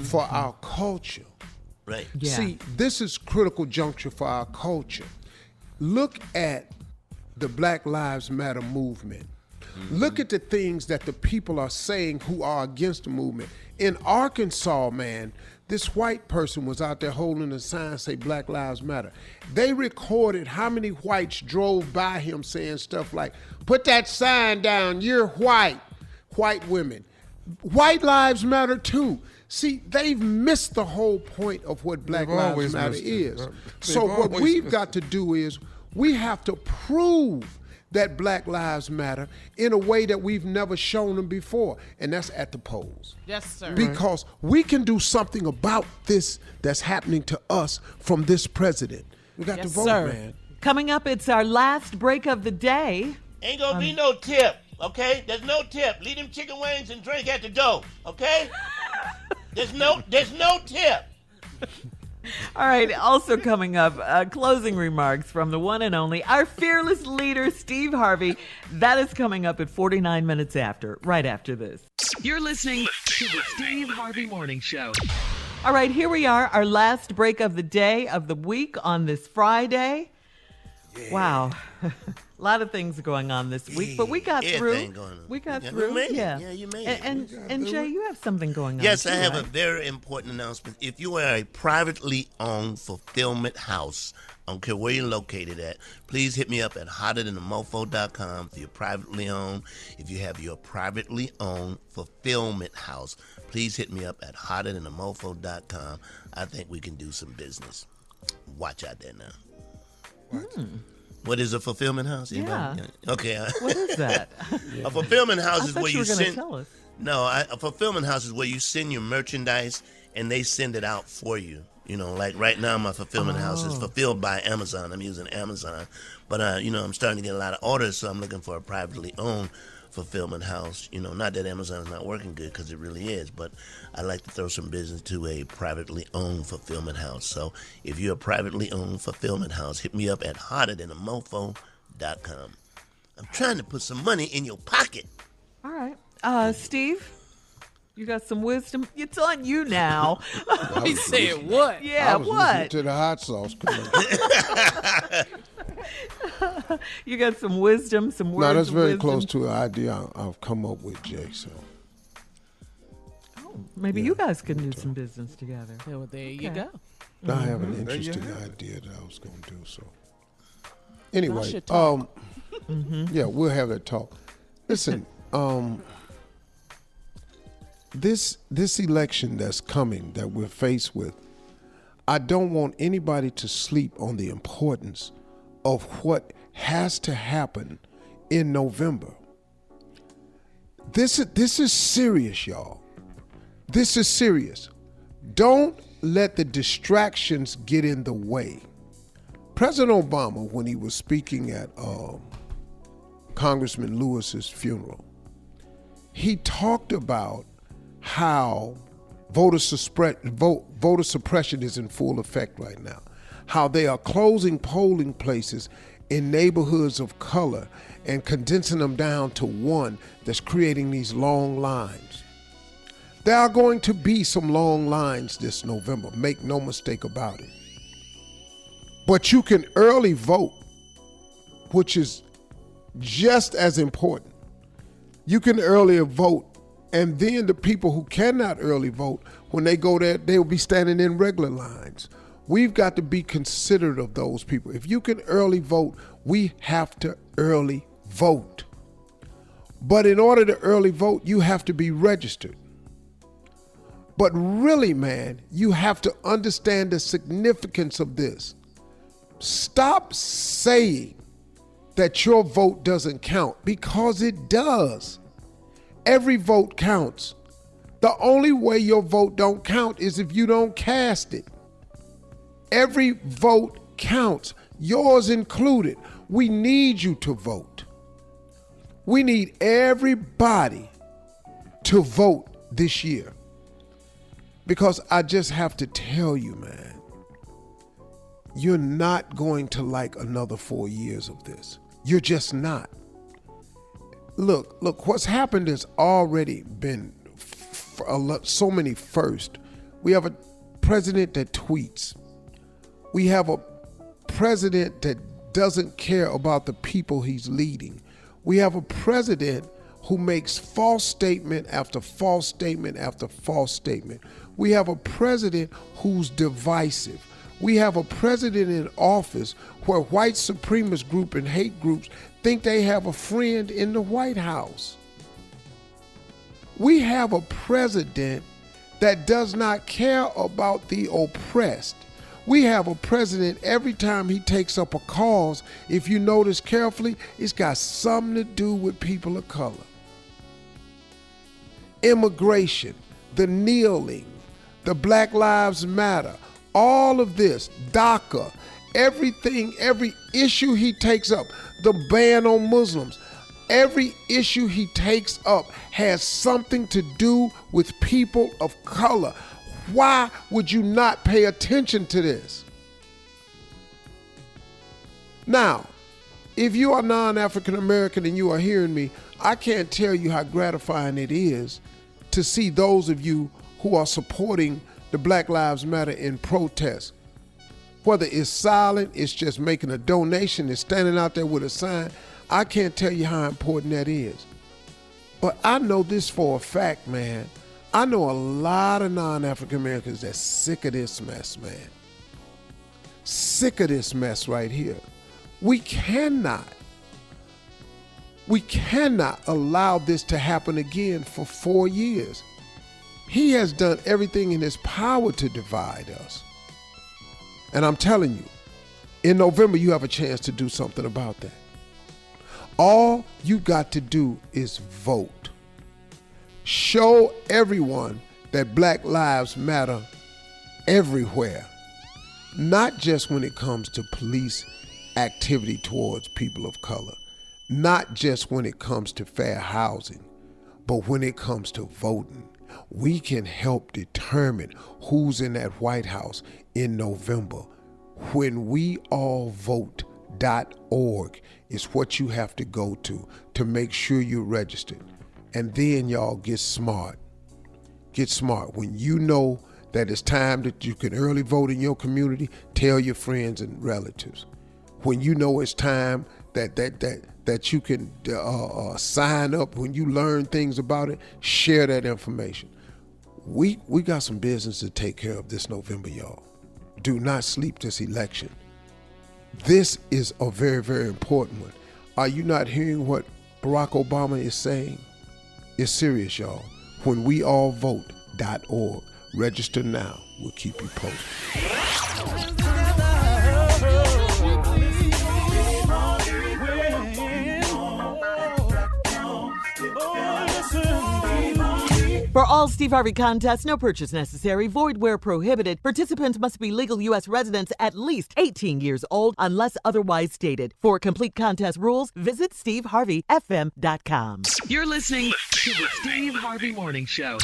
for our culture. Right. Yeah. See, this is critical juncture for our culture. Look at the Black Lives Matter movement. Look at the things that the people are saying who are against the movement. In Arkansas, man, this white person was out there holding a sign say Black Lives Matter. They recorded how many whites drove by him saying stuff like, put that sign down, you're white. White women. White lives matter too. See, they've missed the whole point of what Black Lives Matter is. So what we've got to do is we have to prove that Black Lives Matter in a way that we've never shown them before, and that's at the polls. Yes, sir. Because we can do something about this that's happening to us from this president. We got to vote, man. Coming up, it's our last break of the day. Ain't gonna be no tip, okay? There's no tip. Leave them chicken wings and drink at the door, okay? There's no tip. All right, also coming up, closing remarks from the one and only, our fearless leader, Steve Harvey. That is coming up at 49 minutes after, right after this. You're listening to the Steve Harvey Morning Show. All right, here we are, our last break of the day, of the week on this Friday. Yeah. Wow. A lot of things going on this week, but we got through. We got through. Yeah, you made it. And Jay, you have something going on. Yes, too, I have right? a very important announcement. If you are a privately owned fulfillment house, I don't care where you're located at, please hit me up at hotterthanamofo.com if you're privately owned. If you have your privately owned fulfillment house, please hit me up at hotterthanamofo.com. I think we can do some business. Watch out there now. What is a fulfillment house? Yeah. Okay. What is that? A fulfillment house is where you send. send. A fulfillment house is where you send your merchandise and they send it out for you. You know, like right now, my fulfillment house is fulfilled by Amazon. I'm using Amazon, but I'm starting to get a lot of orders, so I'm looking for a privately owned fulfillment house. You know, not that Amazon's not working good, because it really is, but I like to throw some business to a privately owned fulfillment house. So if you're a privately owned fulfillment house, hit me up at hotterthanamofo.com. I'm trying to put some money in your pocket. All right. Steve, you got some wisdom? It's on you now. He said what? Yeah, I was what? listening to the hot sauce commercial. You got some wisdom, some words. No, that's of very wisdom. close to an idea I've come up with, Jay. So maybe you guys can do some business together. Well, there you go. I have an interesting idea that I was going to do. So anyway, yeah, we'll have that talk. Listen, this election that's coming, that we're faced with, I don't want anybody to sleep on the importance of what has to happen in November. This is serious, y'all. This is serious. Don't let the distractions get in the way. President Obama, when he was speaking at Congressman Lewis's funeral, he talked about how voter suppression is in full effect right now, how they are closing polling places in neighborhoods of color and condensing them down to one that's creating these long lines. There are going to be some long lines this November, make no mistake about it. But you can early vote, which is just as important. You can early vote, and then the people who cannot early vote, when they go there, they will be standing in regular lines. We've got to be considerate of those people. If you can early vote, we have to early vote. But in order to early vote, you have to be registered. But really, man, you have to understand the significance of this. Stop saying that your vote doesn't count, because it does. Every vote counts. The only way your vote don't count is if you don't cast it. Every vote counts, yours included. We need you to vote. We need everybody to vote this year. Because I just have to tell you, man, you're not going to like another 4 years of this. You're just not. Look, what's happened has already been so many firsts. We have a president that tweets. We have a president that doesn't care about the people he's leading. We have a president who makes false statement after false statement after false statement. We have a president who's divisive. We have a president in office where white supremacist group and hate groups think they have a friend in the White House. We have a president that does not care about the oppressed. We have a president, every time he takes up a cause, if you notice carefully, it's got something to do with people of color. Immigration, the kneeling, the Black Lives Matter, all of this, DACA, everything, every issue he takes up, the ban on Muslims, every issue he takes up has something to do with people of color. Why would you not pay attention to this? Now, if you are non-African American and you are hearing me, I can't tell you how gratifying it is to see those of you who are supporting the Black Lives Matter in protest. Whether it's silent, it's just making a donation, it's standing out there with a sign. I can't tell you how important that is. But I know this for a fact, man. I know a lot of non-African Americans that's sick of this mess, man. Sick of this mess right here. We cannot allow this to happen again for 4 years. He has done everything in his power to divide us. And I'm telling you, in November, you have a chance to do something about that. All you got to do is vote. Show everyone that Black Lives Matter everywhere, not just when it comes to police activity towards people of color, not just when it comes to fair housing, but when it comes to voting. We can help determine who's in that White House in November. When we all vote.org is what you have to go to make sure you're registered. And then y'all get smart. Get smart. When you know that it's time that you can early vote in your community, tell your friends and relatives. When you know it's time that you can sign up, when you learn things about it, share that information. We got some business to take care of this November, y'all. Do not sleep this election. This is a very, very important one. Are you not hearing what Barack Obama is saying? It's serious, y'all. When we all vote.org. Register now. We'll keep you posted. For all Steve Harvey contests, no purchase necessary, void where prohibited. Participants must be legal U.S. residents at least 18 years old unless otherwise stated. For complete contest rules, visit SteveHarveyFM.com. You're listening to the Steve Harvey Morning Show.